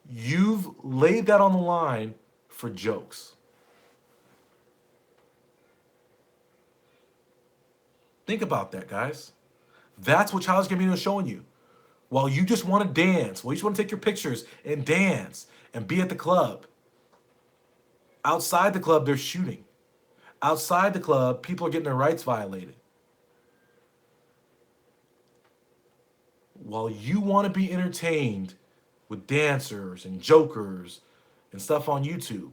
you've laid that on the line for jokes. Think about that, guys. That's what Childish Gambino is showing you. While you just want to dance, while you just want to take your pictures and dance and be at the club, outside the club, they're shooting. Outside the club, people are getting their rights violated. While you want to be entertained with dancers and jokers and stuff on YouTube,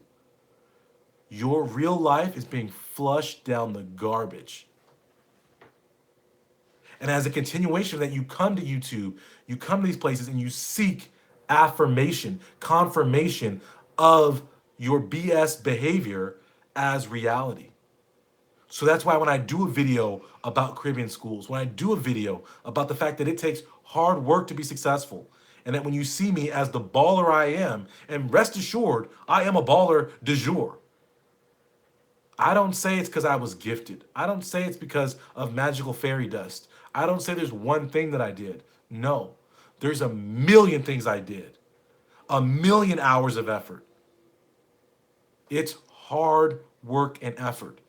your real life is being flushed down the garbage. And as a continuation of that, you come to YouTube, you come to these places and you seek affirmation, confirmation of your BS behavior as reality. So that's why when I do a video about Caribbean schools, when I do a video about the fact that it takes hard work to be successful, and that when you see me as the baller I am, and rest assured, I am a baller du jour. I don't say it's because I was gifted. I don't say it's because of magical fairy dust. I don't say there's one thing that I did. No, there's a million things I did. A million hours of effort. It's hard work and effort.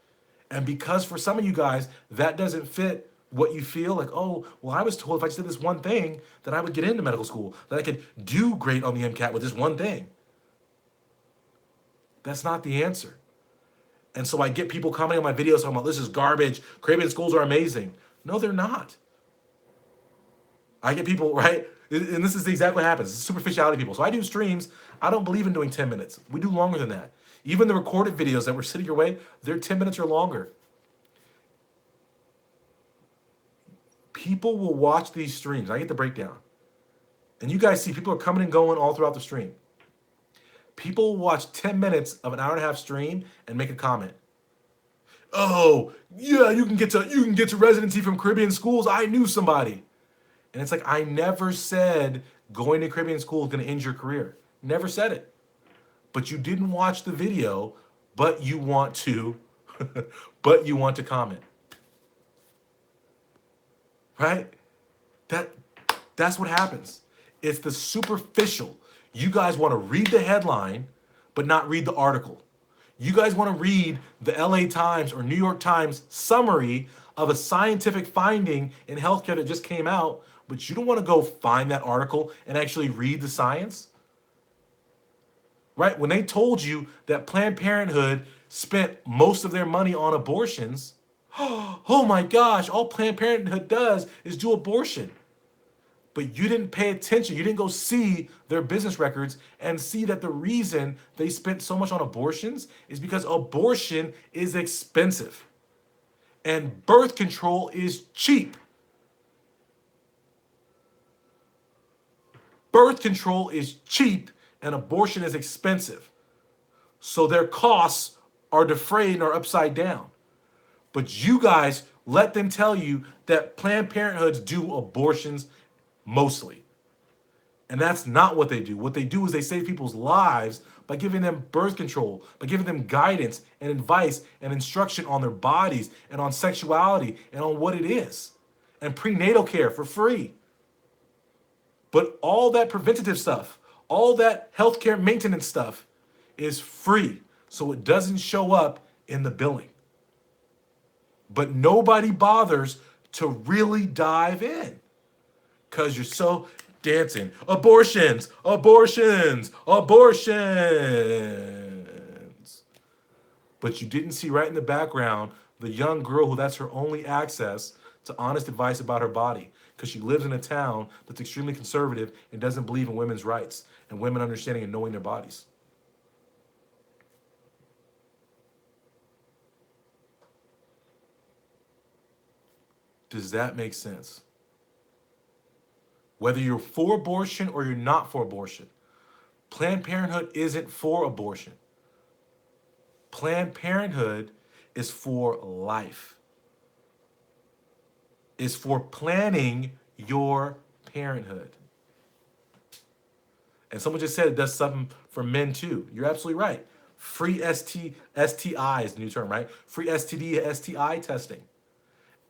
And because for some of you guys, that doesn't fit what you feel like, oh, well, I was told if I just did this one thing, that I would get into medical school, that I could do great on the MCAT with this one thing. That's not the answer. And so I get people commenting on my videos talking about this is garbage, Caribbean schools are amazing. No, they're not. I get people, right? And this is exactly what happens. It's superficiality people. So I do streams. I don't believe in doing 10 minutes. We do longer than that. Even the recorded videos that were sitting your way, they're 10 minutes or longer. People will watch these streams. I get the breakdown. And you guys see people are coming and going all throughout the stream. People will watch 10 minutes of an hour and a half stream and make a comment. Oh, yeah, you can get to residency from Caribbean schools. I knew somebody. And it's like, I never said going to Caribbean school is going to end your career. Never said it. But you didn't watch the video, but you want to but you want to comment. Right? That's what happens. It's the superficial. You guys want to read the headline, but not read the article. You guys want to read the LA Times or New York Times summary of a scientific finding in healthcare that just came out, but you don't want to go find that article and actually read the science? Right? When they told you that Planned Parenthood spent most of their money on abortions, oh my gosh, all Planned Parenthood does is do abortion. But you didn't pay attention. You didn't go see their business records and see that the reason they spent so much on abortions is because abortion is expensive and birth control is cheap. Birth control is cheap and abortion is expensive. So their costs are defrayed and are upside down. But you guys let them tell you that Planned Parenthoods do abortions mostly. And that's not what they do. What they do is they save people's lives by giving them birth control, by giving them guidance and advice and instruction on their bodies and on sexuality and on what it is. And prenatal care for free. But all that preventative stuff, all that healthcare maintenance stuff is free. So it doesn't show up in the billing. But nobody bothers to really dive in because you're so dancing. Abortions, abortions, abortions. But you didn't see right in the background the young girl who that's her only access to honest advice about her body because she lives in a town that's extremely conservative and doesn't believe in women's rights and women understanding and knowing their bodies. Does that make sense? Whether you're for abortion or you're not for abortion, Planned Parenthood isn't for abortion. Planned Parenthood is for life. It's for planning your parenthood. And someone just said it does something for men too. You're absolutely right. Free STI is the new term, right? Free STD, STI testing.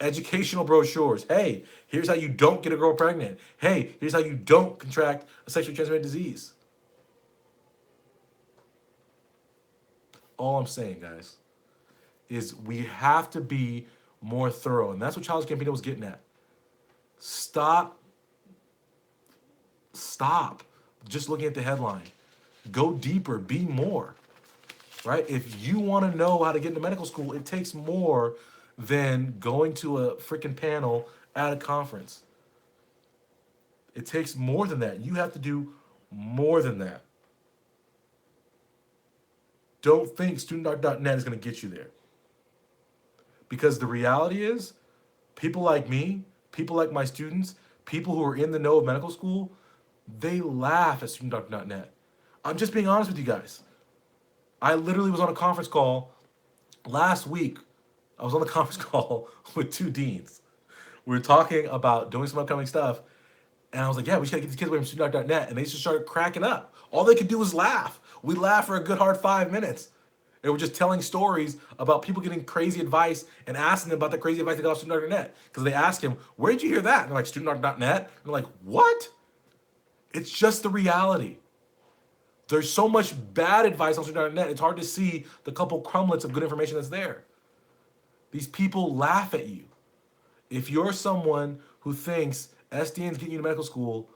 Educational brochures. Hey, here's how you don't get a girl pregnant. Hey, here's how you don't contract a sexually transmitted disease. All I'm saying, guys, is we have to be more thorough. And that's what Childish Gambino was getting at. Stop just looking at the headline. Go deeper, be more, right? If you want to know how to get into medical school, it takes more than going to a freaking panel at a conference. It takes more than that. You have to do more than that. Don't think studentdoc.net is going to get you there. Because the reality is, people like me, people like my students, people who are in the know of medical school, they laugh at studentdoc.net. I'm just being honest with you guys. I literally was on a conference call last week. I was on the conference call with two deans. We were talking about doing some upcoming stuff. And I was like, yeah, we just got to get these kids away from studentdoc.net. And they just started cracking up. All they could do was laugh. We laughed for a good hard 5 minutes. They were just telling stories about people getting crazy advice and asking them about the crazy advice they got off studentdoc.net. Because they asked him, where did you hear that? And they're like, studentdoc.net. And they're like, what? It's just the reality. There's so much bad advice on studentdoc.net. It's hard to see the couple crumblets of good information that's there. These people laugh at you. If you're someone who thinks SDN's getting you to medical school,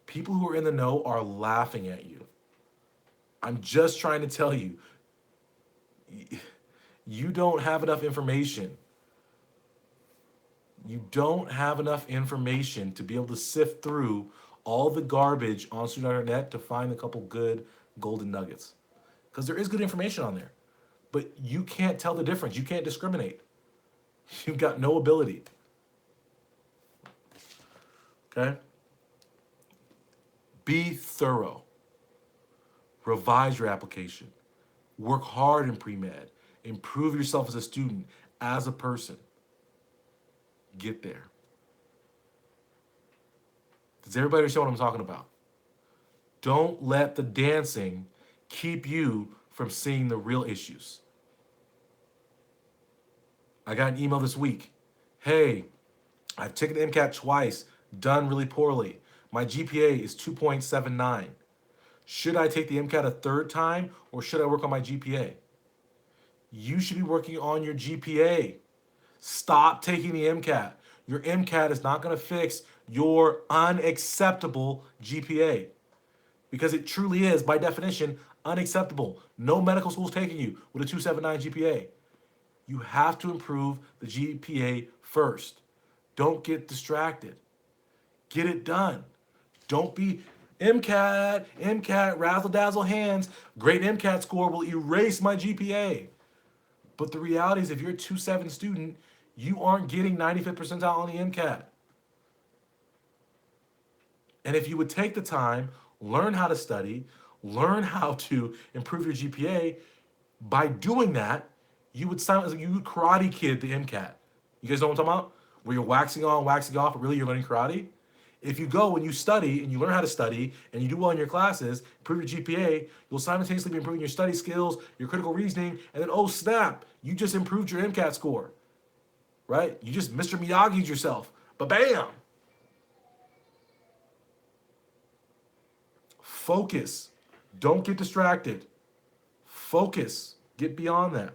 people who are in the know are laughing at you. I'm just trying to tell you, you don't have enough information. You don't have enough information to be able to sift through all the garbage on student.net to find a couple good golden nuggets. because there is good information on there. But you can't tell the difference. You can't discriminate. You've got no ability. Okay? Be thorough. Revise your application. Work hard in pre-med. Improve yourself as a student, as a person. Get there. Does everybody understand what I'm talking about? Don't let the dancing keep you from seeing the real issues. I got an email this week. Hey, I've taken the MCAT twice, done really poorly. My GPA is 2.79. Should I take the MCAT a third time or should I work on my GPA? You should be working on your GPA. Stop taking the MCAT. Your MCAT is not going to fix your unacceptable GPA because it truly is, by definition, unacceptable. No medical school is taking you with a 2.79 GPA. You have to improve the GPA first. Don't get distracted. Get it done. Don't be MCAT, razzle dazzle hands. Great MCAT score will erase my GPA. But the reality is if you're a 2.7 student, you aren't getting 95th percentile on the MCAT. And if you would take the time, learn how to study, learn how to improve your GPA, by doing that, you would karate kid the MCAT. You guys know what I'm talking about? Where you're waxing on, waxing off, but really you're learning karate. If you go and you study and you learn how to study and you do well in your classes, improve your GPA, you'll simultaneously be improving your study skills, your critical reasoning, and then, oh snap, you just improved your MCAT score, right? You just Mr. Miyagi'd yourself, but bam. Focus. Don't get distracted. Focus. Get beyond that,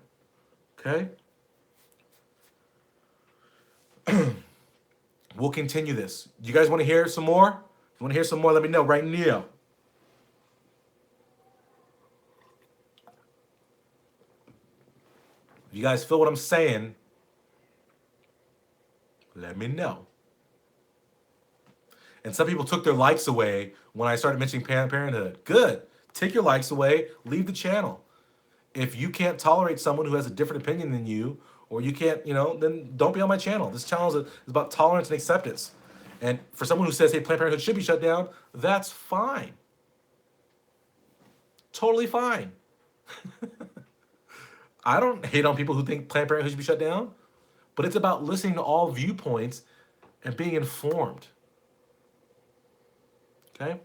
okay? We'll continue this. You guys want to hear some more? If you want to hear some more, let me know right now. If you guys feel what I'm saying, let me know. And some people took their likes away when I started mentioning parenthood. Good. Take your likes away. Leave the channel. If you can't tolerate someone who has a different opinion than you, or you can't, then don't be on my channel. This channel is about tolerance and acceptance. And for someone who says, hey, Planned Parenthood should be shut down, that's fine. Totally fine. I don't hate on people who think Planned Parenthood should be shut down, but it's about listening to all viewpoints and being informed. Okay?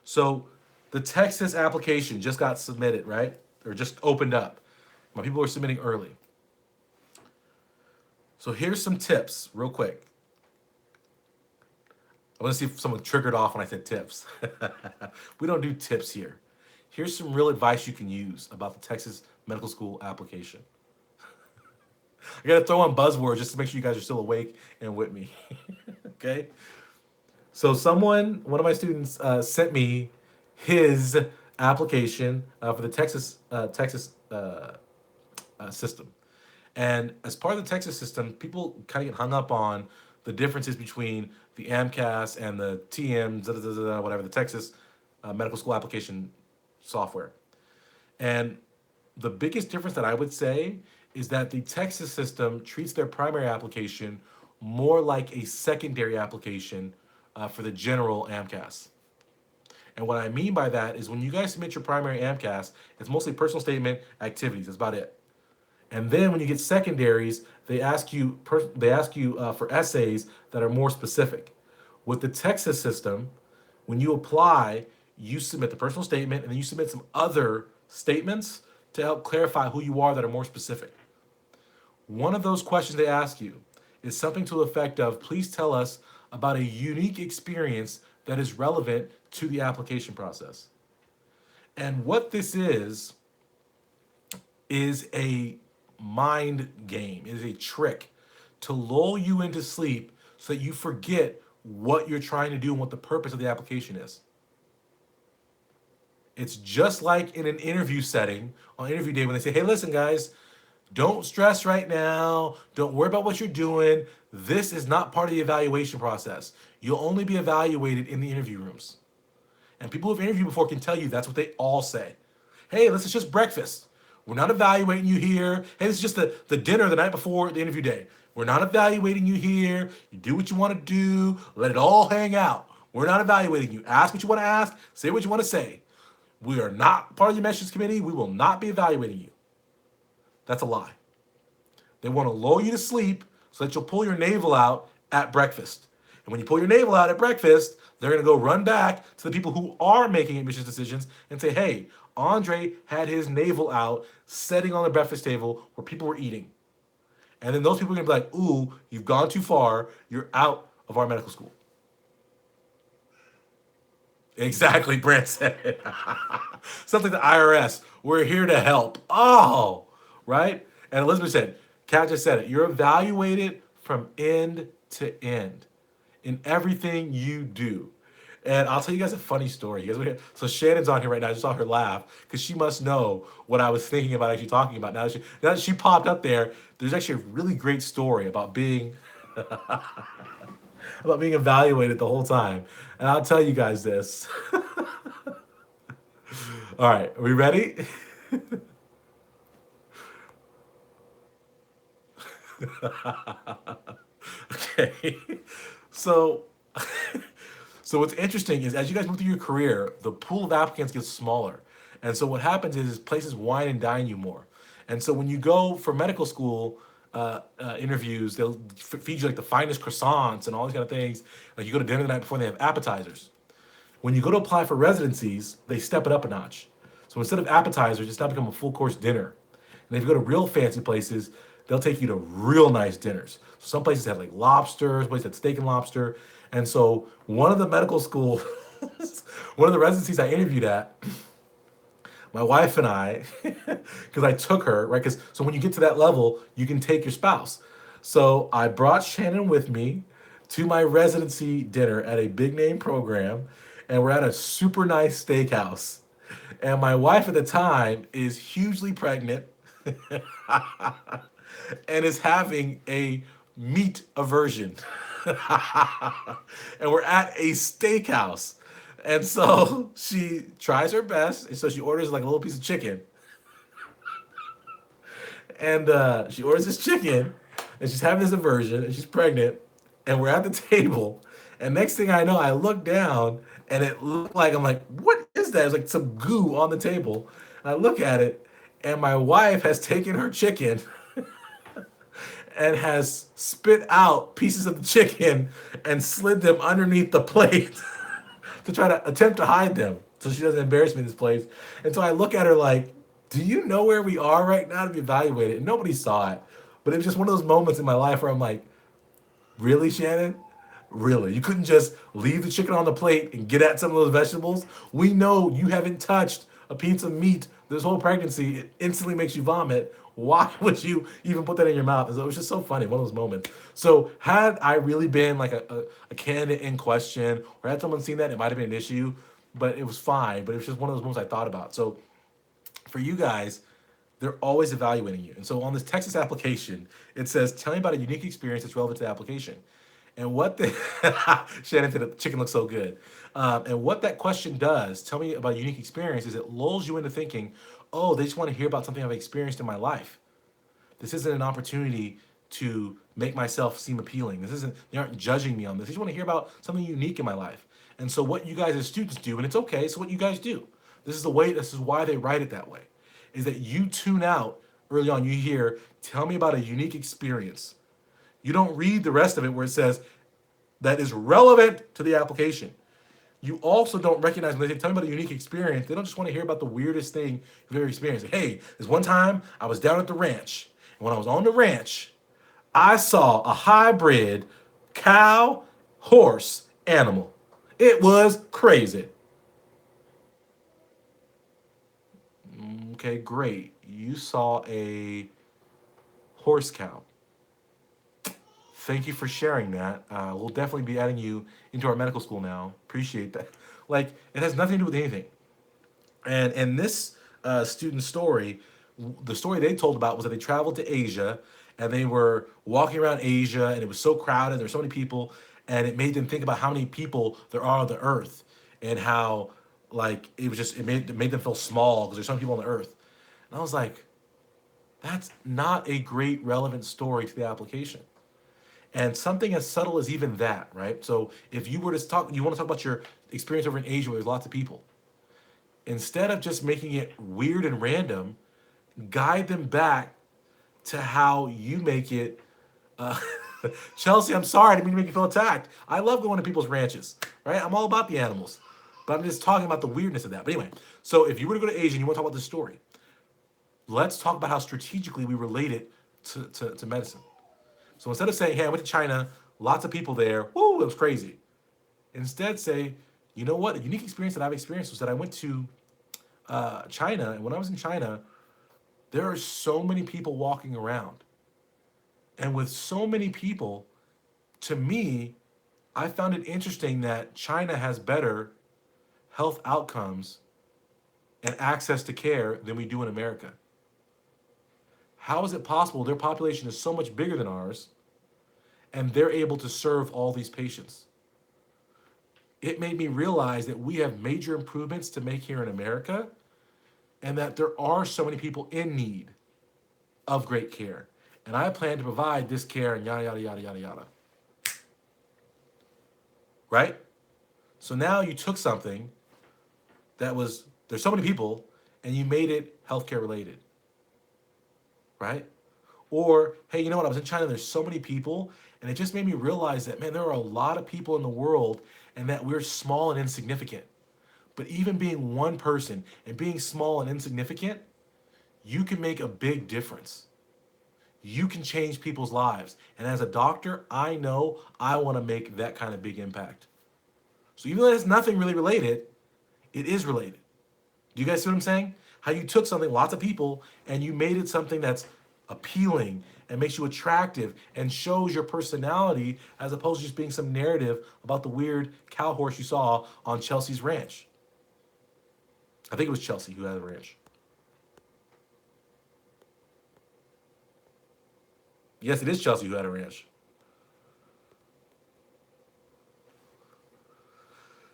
So the Texas application just got submitted, right? Or just opened up. My people are submitting early. So here's some tips real quick. I want to see if someone triggered off when I said tips. We don't do tips here. Here's some real advice you can use about the Texas Medical School application. I got to throw on buzzwords just to make sure you guys are still awake and with me. Okay? So one of my students sent me his application for the Texas system. And as part of the Texas system, people kind of get hung up on the differences between the AMCAS and the TM, whatever, the Texas Medical School application software. And the biggest difference that I would say is that the Texas system treats their primary application more like a secondary application for the general AMCAS. And what I mean by that is when you guys submit your primary AMCAS, it's mostly personal statement activities. That's about it. And then when you get secondaries, they ask you for essays that are more specific. With the Texas system, when you apply, you submit the personal statement and then you submit some other statements to help clarify who you are that are more specific. One of those questions they ask you is something to the effect of, please tell us about a unique experience that is relevant to the application process. And what this is a mind game. It is a trick to lull you into sleep so that you forget what you're trying to do and what the purpose of the application is. It's just like in an interview setting on interview day when they say, hey, listen, guys, don't stress right now. Don't worry about what you're doing. This is not part of the evaluation process. You'll only be evaluated in the interview rooms. And people who've interviewed before can tell you that's what they all say. Hey, this is just breakfast. We're not evaluating you here. Hey, this is just the dinner the night before the interview day. We're not evaluating you here. You do what you want to do. Let it all hang out. We're not evaluating you. Ask what you want to ask. Say what you want to say. We are not part of the admissions committee. We will not be evaluating you. That's a lie. They want to lull you to sleep so that you'll pull your navel out at breakfast. And when you pull your navel out at breakfast, they're going to go run back to the people who are making admissions decisions and say, hey, Andre had his navel out sitting on the breakfast table where people were eating. And then those people are going to be like, ooh, you've gone too far. You're out of our medical school. Exactly, Brent said. Something the IRS, we're here to help. Oh, right? And Elizabeth said, Kat just said it. You're evaluated from end to end in everything you do. And I'll tell you guys a funny story. You guys, so Shannon's on here right now. I just saw her laugh because she must know what I was thinking about actually talking about. Now that she popped up there, there's actually a really great story about being evaluated the whole time. And I'll tell you guys this. All right, are we ready? Okay. So so what's interesting is as you guys move through your career, the pool of applicants gets smaller. And so what happens is places wine and dine you more. And so when you go for medical school interviews, they'll feed you like the finest croissants and all these kind of things. Like you go to dinner the night before, and they have appetizers. When you go to apply for residencies, they step it up a notch. So instead of appetizers, it's now become a full course dinner. And if you go to real fancy places, they'll take you to real nice dinners. So some places have like lobster, some places have steak and lobster. And so one of the medical school, one of the residencies I interviewed at, my wife and I, because I took her, right? Because so when you get to that level, you can take your spouse. So I brought Shannon with me to my residency dinner at a big name program, and we're at a super nice steakhouse. And my wife at the time is hugely pregnant and is having a meat aversion. And we're at a steakhouse. And so she tries her best. And so she orders like a little piece of chicken. And she orders this chicken. And she's having this aversion. And she's pregnant. And we're at the table. And next thing I know, I look down. And it looked like, I'm like, what is that? It's like some goo on the table. And I look at it. And my wife has taken her chicken and has spit out pieces of the chicken and slid them underneath the plate to try to attempt to hide them so she doesn't embarrass me in this place. And so I look at her like, do you know where we are right now to be evaluated? And nobody saw it. But it was just one of those moments in my life where I'm like, really, Shannon? Really? You couldn't just leave the chicken on the plate and get at some of those vegetables? We know you haven't touched a piece of meat this whole pregnancy. It instantly makes you vomit. Why would you even put that in your mouth? And so it was just so funny, one of those moments. So had I really been like a candidate in question or had someone seen that, it might have been an issue, but it was fine. But it was just one of those moments I thought about. So for you guys, they're always evaluating you. And so on this Texas application, it says, tell me about a unique experience that's relevant to the application. And what the Shannon said the chicken looks so good. And what that question does, tell me about a unique experience, is it lulls you into thinking, oh, they just want to hear about something I've experienced in my life. This isn't an opportunity to make myself seem appealing. They aren't judging me on this. They just want to hear about something unique in my life. And so what you guys as students do, and it's okay, so what you guys do, this is why they write it that way, is that you tune out early on. You hear, tell me about a unique experience. You don't read the rest of it where it says that is relevant to the application. You also don't recognize when they say, tell me about a unique experience. They don't just want to hear about the weirdest thing you've ever experienced. Hey, this one time I was down at the ranch. And when I was on the ranch, I saw a hybrid cow horse animal. It was crazy. Okay, great. You saw a horse cow. Thank you for sharing that. We'll definitely be adding you into our medical school now. Appreciate that. Like, it has nothing to do with anything. And in this student story, the story they told about was that they traveled to Asia and they were walking around Asia and it was so crowded, there were so many people, and it made them think about how many people there are on the earth and how Like it made them feel small because there's so many people on the earth. And I was like, that's not a great relevant story to the application. And something as subtle as even that, right? So if you were to talk, you want to talk about your experience over in Asia where there's lots of people. Instead of just making it weird and random, guide them back to how you make it. Uh, Chelsea, I'm sorry, I didn't mean to make you feel attacked. I love going to people's ranches, right? I'm all about the animals, but I'm just talking about the weirdness of that. But anyway, so if you were to go to Asia and you want to talk about this story, let's talk about how strategically we relate it to medicine. So instead of saying, hey, I went to China, lots of people there, woo, it was crazy. Instead, say, you know what? A unique experience that I've experienced was that I went to China, and when I was in China, there are so many people walking around. And with so many people, to me, I found it interesting that China has better health outcomes and access to care than we do in America. How is it possible their population is so much bigger than ours and they're able to serve all these patients? It made me realize that we have major improvements to make here in America and that there are so many people in need of great care. And I plan to provide this care and yada, yada, yada, yada, yada. Right? So now you took something that was, there's so many people, and you made it healthcare related. Right? Or, hey, you know what? I was in China, there's so many people, and it just made me realize that, man, there are a lot of people in the world, and that we're small and insignificant. But even being one person and being small and insignificant, you can make a big difference. You can change people's lives. And as a doctor, I know I want to make that kind of big impact. So even though it's nothing really related, it is related. Do you guys see what I'm saying? How you took something, lots of people, and you made it something that's appealing and makes you attractive and shows your personality as opposed to just being some narrative about the weird cow horse you saw on Chelsea's ranch. I think it was Chelsea who had a ranch. Yes, it is Chelsea who had a ranch.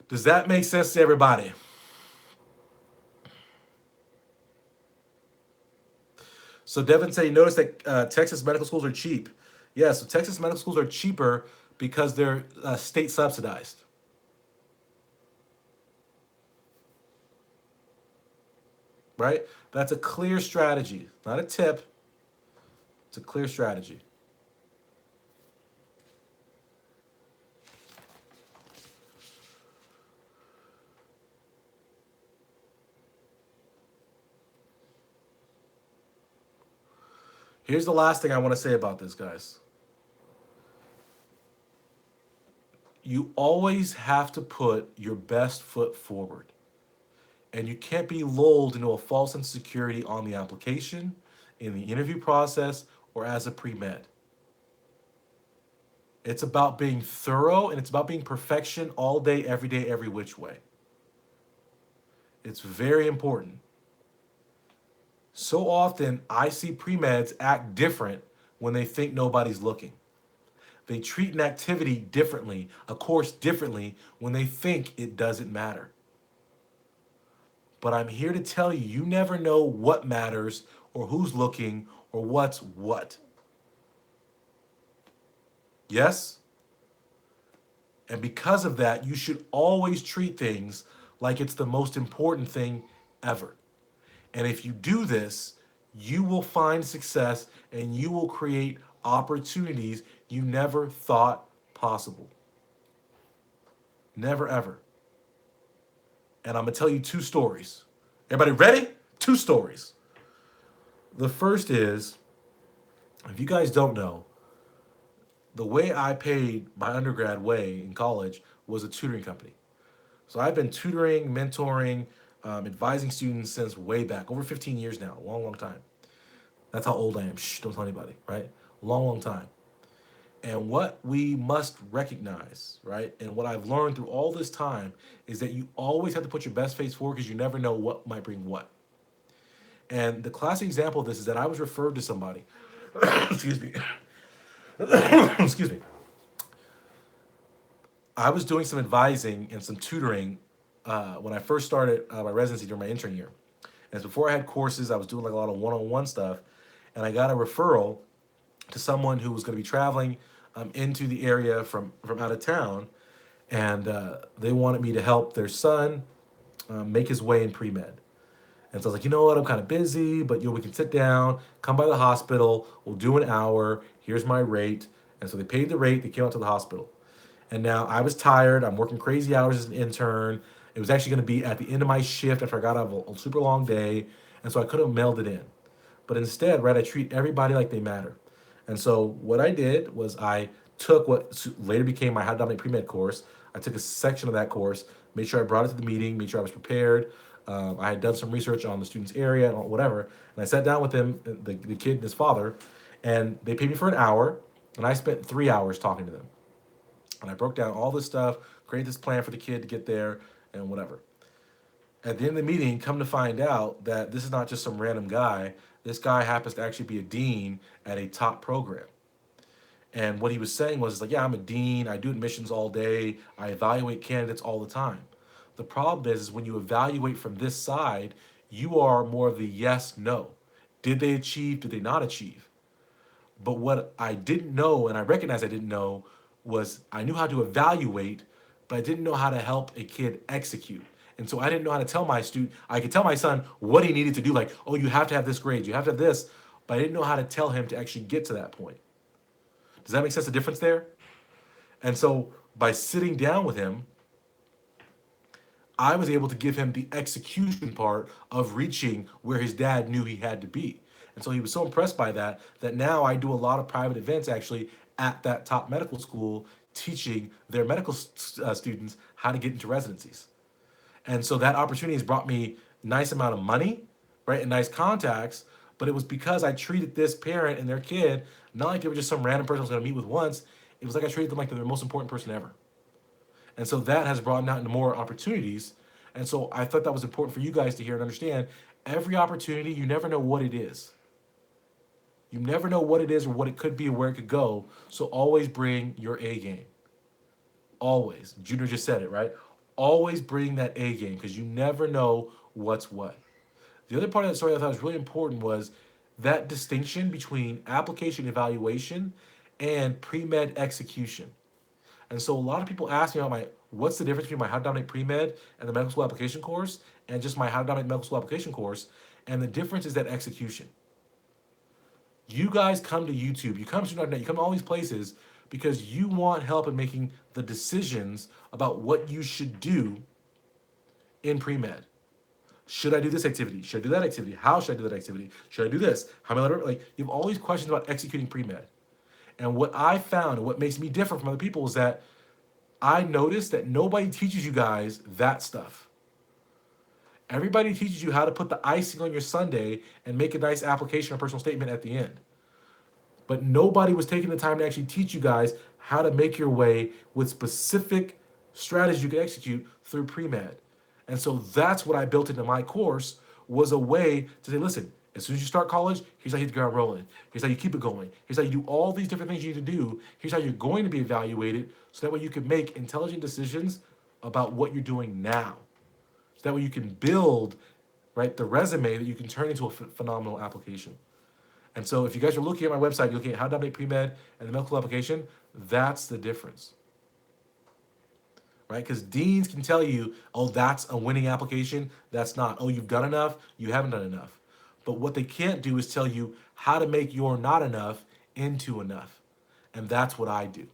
Does that make sense to everybody? So Devin said, you notice that Texas medical schools are cheap. Yeah, so Texas medical schools are cheaper because they're state subsidized. Right? That's a clear strategy, not a tip. It's a clear strategy. Here's the last thing I want to say about this, guys. You always have to put your best foot forward. And you can't be lulled into a false insecurity on the application, in the interview process, or as a pre-med. It's about being thorough and it's about being perfection all day, every which way. It's very important. So often, I see pre-meds act different when they think nobody's looking. They treat an activity differently, a course differently, when they think it doesn't matter. But I'm here to tell you, you never know what matters or who's looking or what's what. Yes? And because of that, you should always treat things like it's the most important thing ever. And if you do this, you will find success and you will create opportunities you never thought possible. Never, ever. And I'm going to tell you two stories. Everybody ready? Two stories. The first is, if you guys don't know, the way I paid my undergrad way in college was a tutoring company. So I've been tutoring, mentoring, advising students since way back, over 15 years now, a long, long time. That's how old I am. Shh, don't tell anybody, right? Long, long time. And what we must recognize, right, and what I've learned through all this time is that you always have to put your best face forward because you never know what might bring what. And the classic example of this is that I was referred to somebody. Excuse me. Excuse me. I was doing some advising and some tutoring when I first started my residency during my intern year. And it's before I had courses, I was doing like a lot of one-on-one stuff, and I got a referral to someone who was going to be traveling into the area from out of town, and they wanted me to help their son make his way in pre-med. And so I was like, you know what, I'm kind of busy, but we can sit down, come by the hospital, we'll do an hour, here's my rate. And so they paid the rate, they came out to the hospital. And now I was tired, I'm working crazy hours as an intern. It was actually gonna be at the end of my shift after I got out of a super long day. And so I couldn't have mailed it in. But instead, right, I treat everybody like they matter. And so what I did was I took what later became my How to Dominate Pre-Med course. I took a section of that course, made sure I brought it to the meeting, made sure I was prepared. I had done some research on the student's area and whatever. And I sat down with him, the kid and his father, and they paid me for an hour. And I spent 3 hours talking to them. And I broke down all this stuff, created this plan for the kid to get there, and whatever. At the end of the meeting, come to find out that this is not just some random guy. This guy happens to actually be a dean at a top program. And what he was saying was like, yeah, I'm a dean. I do admissions all day. I evaluate candidates all the time. The problem is when you evaluate from this side, you are more of the yes, no. Did they achieve? Did they not achieve? But what I didn't know, and I recognized I didn't know, was I knew how to evaluate, but I didn't know how to help a kid execute. And so I didn't know how to tell my student, I could tell my son what he needed to do, like, oh, you have to have this grade, you have to have this, but I didn't know how to tell him to actually get to that point. Does that make sense, the difference there? And so by sitting down with him, I was able to give him the execution part of reaching where his dad knew he had to be. And so he was so impressed by that that now I do a lot of private events actually at that top medical school teaching their medical students how to get into residencies. And so that opportunity has brought me nice amount of money, right, and nice contacts. But it was because I treated this parent and their kid not like they were just some random person I was going to meet with once. It was like I treated them like they're the most important person ever. And so that has broadened out into more opportunities. And so I thought that was important for you guys to hear and understand. Every opportunity, you never know what it is. You never know what it is or what it could be or where it could go. So always bring your A game. Always. Junior just said it, right? Always bring that A game because you never know what's what. The other part of that story I thought was really important was that distinction between application evaluation and pre-med execution. And so a lot of people ask me about what's the difference between my How to Dominate Pre-Med and the medical school application course and just my How to Dominate Medical School application course. And the difference is that execution. You guys come to YouTube, you come to Sundae, you come to all these places because you want help in making the decisions about what you should do in pre-med. Should I do this activity? Should I do that activity? How should I do that activity? Should I do this? How many letters? Like you have all these questions about executing pre-med. And what I found and what makes me different from other people is that I noticed that nobody teaches you guys that stuff. Everybody teaches you how to put the icing on your sundae and make a nice application or personal statement at the end. But nobody was taking the time to actually teach you guys how to make your way with specific strategies you can execute through pre-med. And so that's what I built into my course was a way to say, listen, as soon as you start college, here's how you hit the ground rolling. Here's how you keep it going. Here's how you do all these different things you need to do. Here's how you're going to be evaluated so that way you can make intelligent decisions about what you're doing now. So that way you can build, right, the resume that you can turn into a phenomenal application. And so if you guys are looking at my website, you're looking at How to Dominate Pre-Med and the medical application, that's the difference. Right? Because deans can tell you, oh, that's a winning application. That's not. Oh, you've done enough. You haven't done enough. But what they can't do is tell you how to make your not enough into enough. And that's what I do.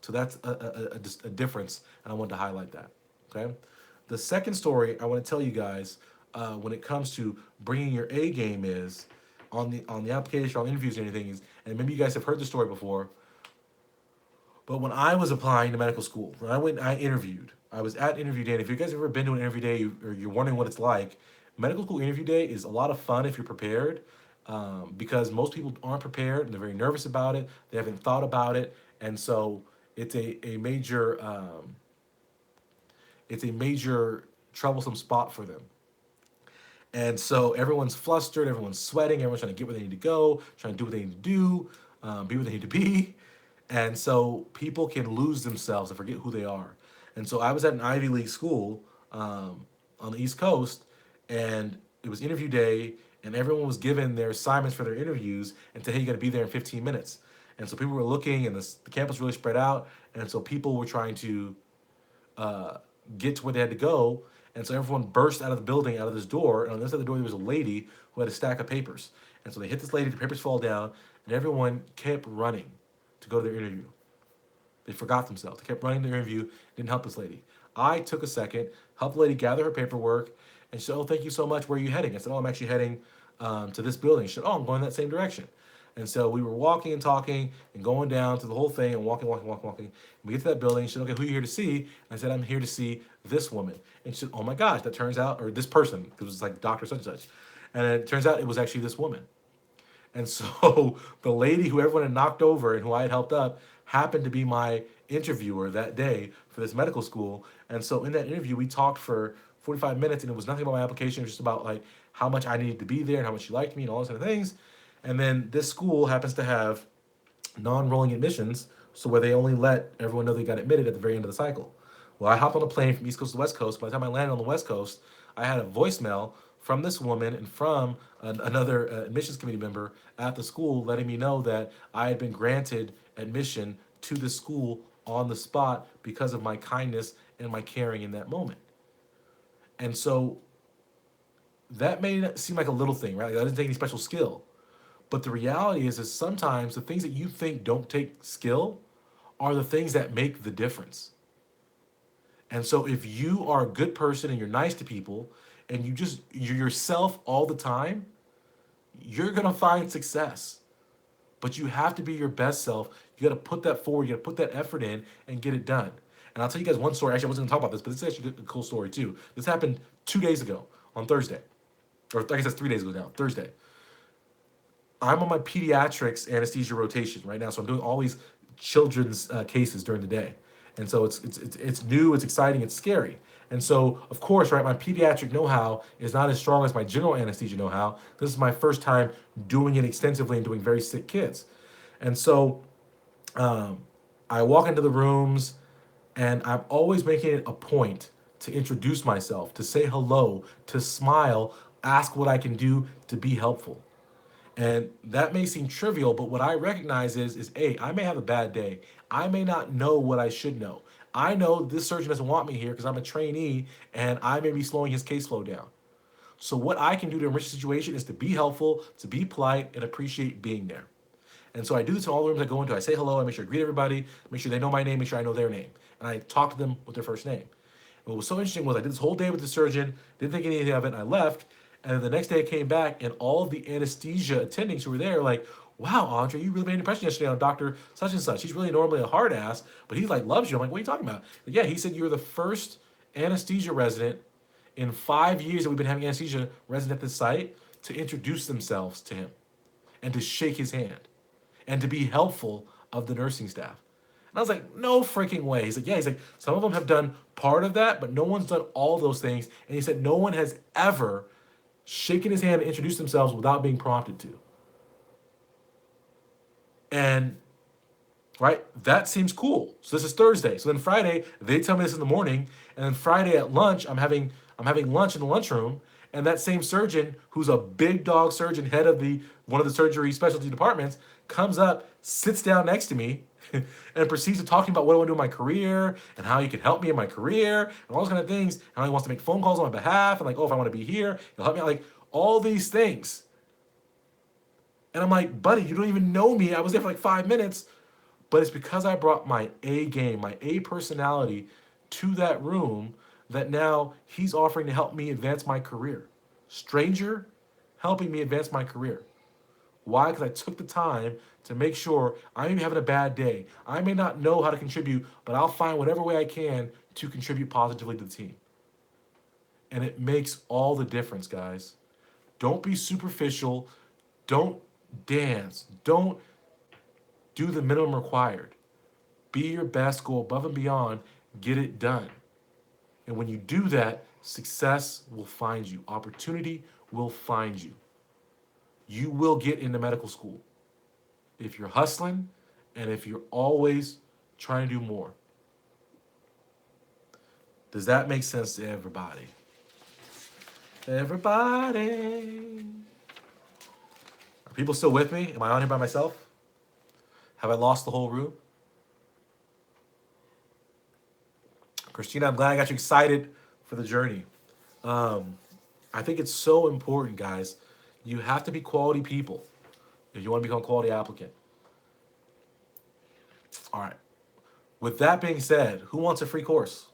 So that's a difference, and I wanted to highlight that. Okay. The second story I want to tell you guys when it comes to bringing your A game is on the application, on interviews, and anything is, and maybe you guys have heard the story before. But when I was applying to medical school, when I interviewed, I was at interview day. And if you guys have ever been to an interview day or you're wondering what it's like, medical school interview day is a lot of fun if you're prepared, because most people aren't prepared and they're very nervous about it. They haven't thought about it, and so it's a major troublesome spot for them. And so everyone's flustered, everyone's sweating, everyone's trying to get where they need to go, trying to do what they need to do, be where they need to be. And so people can lose themselves and forget who they are. And so I was at an Ivy League school, on the East Coast, and it was interview day, and everyone was given their assignments for their interviews and said, hey, you got to be there in 15 minutes. And so people were looking, and the campus really spread out, and so people were trying to uh, get to where they had to go. And so everyone burst out of the building, out of this door. And on this side of the door, there was a lady who had a stack of papers. And so they hit this lady, the papers fall down, and everyone kept running to go to their interview. They forgot themselves. They kept running their interview, didn't help this lady. I took a second, helped the lady gather her paperwork, and she said, oh, thank you so much. Where are you heading? I said, oh, I'm actually heading to this building. She said, oh, I'm going that same direction. And so we were walking and talking and going down to the whole thing and walking. And we get to that building. She said, okay, who are you here to see? And I said, I'm here to see this woman. And she said, oh my gosh, that turns out, or this person, because it was like Dr. such and such. And it turns out it was actually this woman. And so the lady who everyone had knocked over and who I had helped up happened to be my interviewer that day for this medical school. And so in that interview, we talked for 45 minutes, and it was nothing about my application. It was just about like how much I needed to be there and how much she liked me and all those kind of things. And then this school happens to have non-rolling admissions, so where they only let everyone know they got admitted at the very end of the cycle. Well, I hopped on a plane from East Coast to West Coast. By the time I landed on the West Coast, I had a voicemail from this woman and from another admissions committee member at the school letting me know that I had been granted admission to the school on the spot because of my kindness and my caring in that moment. And so that may seem like a little thing, right? Like, that doesn't take any special skill. But the reality is sometimes the things that you think don't take skill are the things that make the difference. And so if you are a good person and you're nice to people and you're yourself all the time, you're gonna find success. But you have to be your best self. You gotta put that forward, you gotta put that effort in and get it done. And I'll tell you guys one story. Actually, I wasn't gonna talk about this, but this is actually a cool story too. This happened 2 days ago on Thursday. Or I guess that's 3 days ago now, Thursday. I'm on my pediatrics anesthesia rotation right now, so I'm doing all these children's cases during the day, and so it's new, it's exciting, it's scary, and so of course, right, my pediatric know-how is not as strong as my general anesthesia know-how. This is my first time doing it extensively and doing very sick kids, and so I walk into the rooms, and I'm always making it a point to introduce myself, to say hello, to smile, ask what I can do to be helpful. And that may seem trivial, but what I recognize is hey, I may have a bad day. I may not know what I should know. I know this surgeon doesn't want me here because I'm a trainee and I may be slowing his case flow down. So what I can do to enrich the situation is to be helpful, to be polite, and appreciate being there. And so I do this in all the rooms I go into. I say hello, I make sure I greet everybody, make sure they know my name, make sure I know their name. And I talk to them with their first name. And what was so interesting was I did this whole day with the surgeon, didn't think anything of it, and I left. And then the next day I came back, and all of the anesthesia attendings who were there like, wow, Andre, you really made an impression yesterday on Dr. Such and Such. He's really normally a hard ass, but he like loves you. I'm like, what are you talking about? Like, yeah, he said you're the first anesthesia resident in 5 years that we've been having anesthesia resident at this site to introduce themselves to him and to shake his hand and to be helpful of the nursing staff. And I was like, no freaking way. He's like, yeah. He's like, some of them have done part of that, but no one's done all those things. And he said, no one has ever shaken his hand and introduced themselves without being prompted to. And right, that seems cool. So this is Thursday. So then Friday, they tell me this in the morning, and then Friday at lunch, I'm having lunch in the lunchroom, and that same surgeon, who's a big dog surgeon, head of one of the surgery specialty departments, comes up, sits down next to me, and proceeds to talk about what I want to do in my career and how he can help me in my career and all those kind of things. And how he wants to make phone calls on my behalf and like, oh, if I want to be here, he'll help me out, like all these things. And I'm like, buddy, you don't even know me. I was there for like 5 minutes, but it's because I brought my A game, my A personality to that room that now he's offering to help me advance my career. Stranger helping me advance my career. Why? Because I took the time to make sure I may be having a bad day. I may not know how to contribute, but I'll find whatever way I can to contribute positively to the team. And it makes all the difference, guys. Don't be superficial. Don't dance. Don't do the minimum required. Be your best, go above and beyond, get it done. And when you do that, success will find you. Opportunity will find you. You will get into medical school if you're hustling and if you're always trying to do more. Does that make sense to everybody? Everybody. Are people still with me? Am I on here by myself? Have I lost the whole room? Christina, I'm glad I got you excited for the journey. I think it's so important, guys. You have to be quality people if you want to become a quality applicant. All right. With that being said, who wants a free course?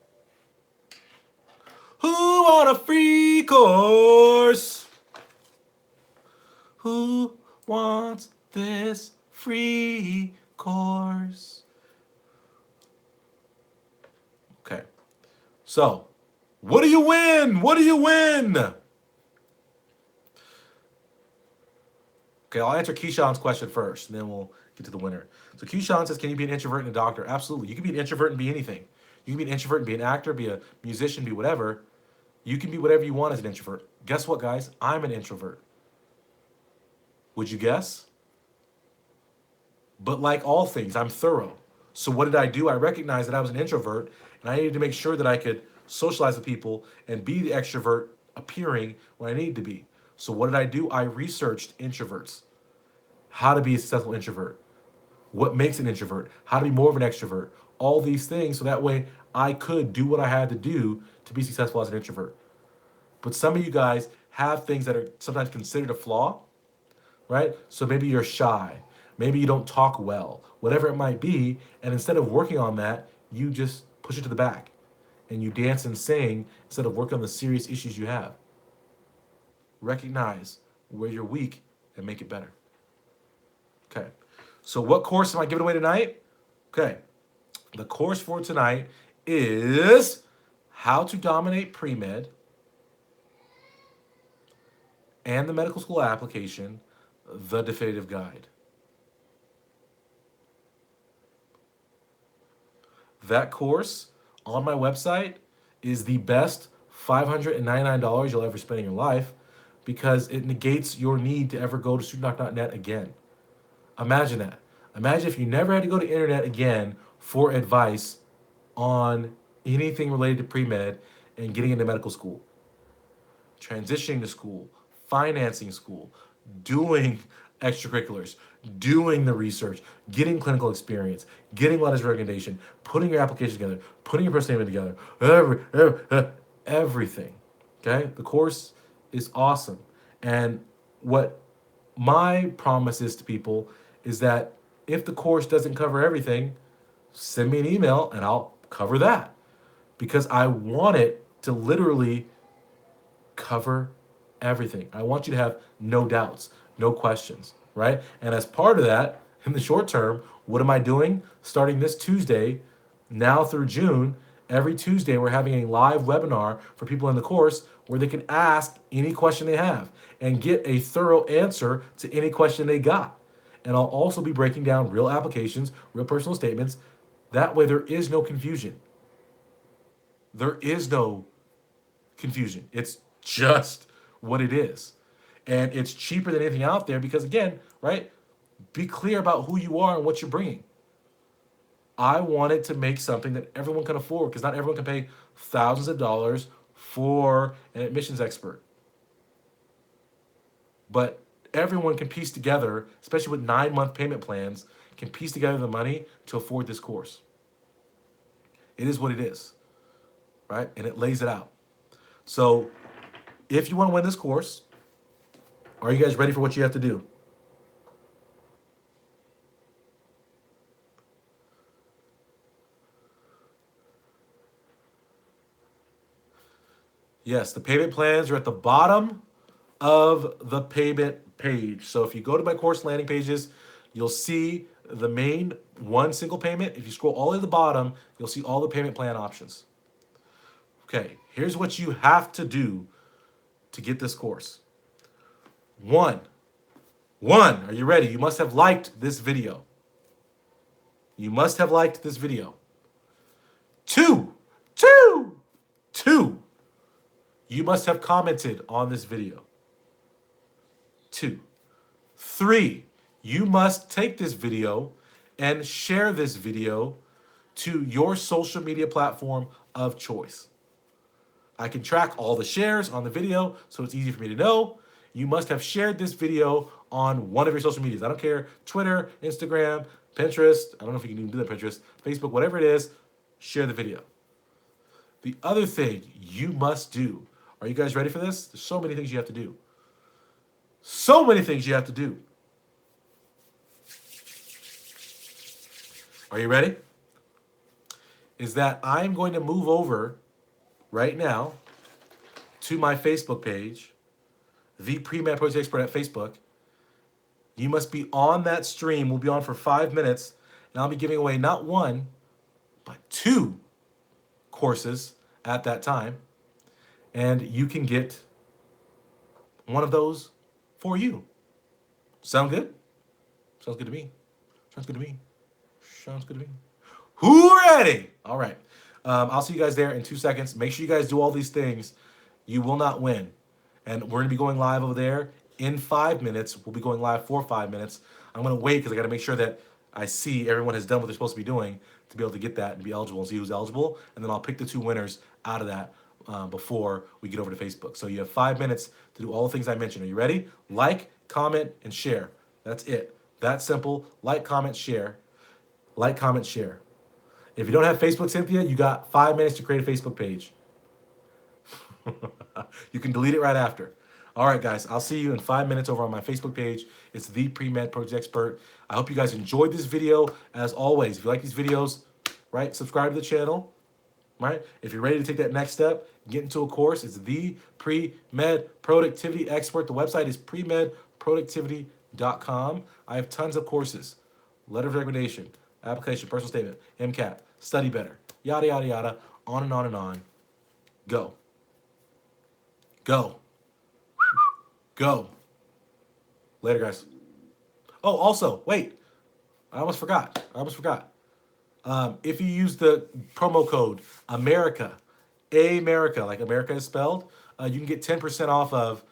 Who want a free course? Who wants this free course? Okay. So, what do you win? What do you win? Okay, I'll answer Keyshawn's question first, and then we'll get to the winner. So Keyshawn says, can you be an introvert and a doctor? Absolutely. You can be an introvert and be anything. You can be an introvert and be an actor, be a musician, be whatever. You can be whatever you want as an introvert. Guess what, guys? I'm an introvert. Would you guess? But like all things, I'm thorough. So what did I do? I recognized that I was an introvert, and I needed to make sure that I could socialize with people and be the extrovert appearing when I needed to be. So what did I do? I researched introverts. How to be a successful introvert. What makes an introvert? How to be more of an extrovert. All these things, so that way I could do what I had to do to be successful as an introvert. But some of you guys have things that are sometimes considered a flaw, right? So maybe you're shy. Maybe you don't talk well, whatever it might be. And instead of working on that, you just push it to the back and you dance and sing instead of working on the serious issues you have. Recognize where you're weak and make it better. Okay. So what course am I giving away tonight? Okay. The course for tonight is How to Dominate Premed and the Medical School Application, the Definitive Guide. That course on my website is the best $599 you'll ever spend in your life because it negates your need to ever go to studentdoc.net again. Imagine that. Imagine if you never had to go to internet again for advice on anything related to pre-med and getting into medical school, transitioning to school, financing school, doing extracurriculars, doing the research, getting clinical experience, getting letters of recommendation, putting your application together, putting your personal statement together, everything. Okay? The course is awesome. And what my promise is to people is that if the course doesn't cover everything, send me an email and I'll cover that. Because I want it to literally cover everything. I want you to have no doubts, no questions, right? And as part of that, in the short term, what am I doing? Starting this Tuesday, now through June, every Tuesday, we're having a live webinar for people in the course where they can ask any question they have and get a thorough answer to any question they got. And I'll also be breaking down real applications, real personal statements. That way there is no confusion. There is no confusion. It's just what it is. And it's cheaper than anything out there because, again, right, be clear about who you are and what you're bringing. I wanted to make something that everyone can afford because not everyone can pay thousands of dollars for an admissions expert. But everyone can piece together, especially with 9-month payment plans, can piece together the money to afford this course. It is what it is, right? And it lays it out. So if you want to win this course, are you guys ready for what you have to do? Yes, the payment plans are at the bottom of the payment page. So if you go to my course landing pages, you'll see the main one single payment. If you scroll all the way to the bottom, you'll see all the payment plan options. Okay, here's what you have to do to get this course. One, are you ready? You must have liked this video. You must have liked this video. Two, you must have commented on this video. 2, 3, you must take this video and share this video to your social media platform of choice. I can track all the shares on the video, so it's easy for me to know. You must have shared this video on one of your social medias. I don't care, Twitter, Instagram, Pinterest. I don't know if you can even do that, Pinterest, Facebook, whatever it is, share the video. The other thing you must do, are you guys ready for this? There's so many things you have to do. So many things you have to do. Are you ready? Is that I'm going to move over right now to my Facebook page, the Premed Project Expert at Facebook. You must be on that stream. We'll be on for 5 minutes, and I'll be giving away not one, but 2 courses at that time. And you can get one of those for you. Sound good? Sounds good to me. Sounds good to me. Sounds good to me. Who ready? All right. I'll see you guys there in 2 seconds. Make sure you guys do all these things. You will not win. And we're going to be going live over there in 5 minutes. We'll be going live for 5 minutes. I'm going to wait because I got to make sure that I see everyone has done what they're supposed to be doing to be able to get that and be eligible and see who's eligible. And then I'll pick the 2 winners out of that before we get over to Facebook. So you have 5 minutes to do all the things I mentioned. Are you ready? Like, comment, and share. That's it. That's simple. Like, comment, share. Like, comment, share. If you don't have Facebook, Cynthia, you got 5 minutes to create a Facebook page. You can delete it right after. All right, guys, I'll see you in 5 minutes over on my Facebook page. It's the Premed Project Expert. I hope you guys enjoyed this video. As always, if you like these videos, right, subscribe to the channel, right? If you're ready to take that next step, get into a course, it's the Premed Productivity Expert. The website is premedproductivity.com. I have tons of courses, letter of recommendation, application, personal statement, MCAT, study better, yada, yada, yada, on and on and on. Go. Go. Go. Later, guys. Oh, also, wait. I almost forgot. If you use the promo code AMERICA, AMERICA, like America is spelled, you can get 10% off of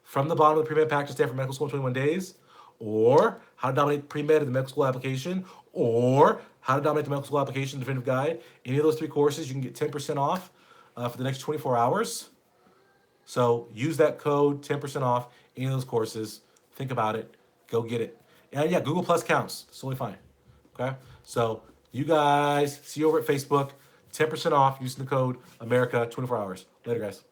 From the Bottom of the Premed Pack to Stanford Medical School in 21 Days, or How to Dominate Premed in the Medical School Application, or How to Dominate the Medical School Application Definitive Guide. Any of those 3 courses, you can get 10% off for the next 24 hours. So use that code, 10% off any of those courses. Think about it. Go get it. And yeah, Google Plus counts. It's totally fine. Okay? So you guys, see you over at Facebook. 10% off using the code America 24 hours. Later, guys.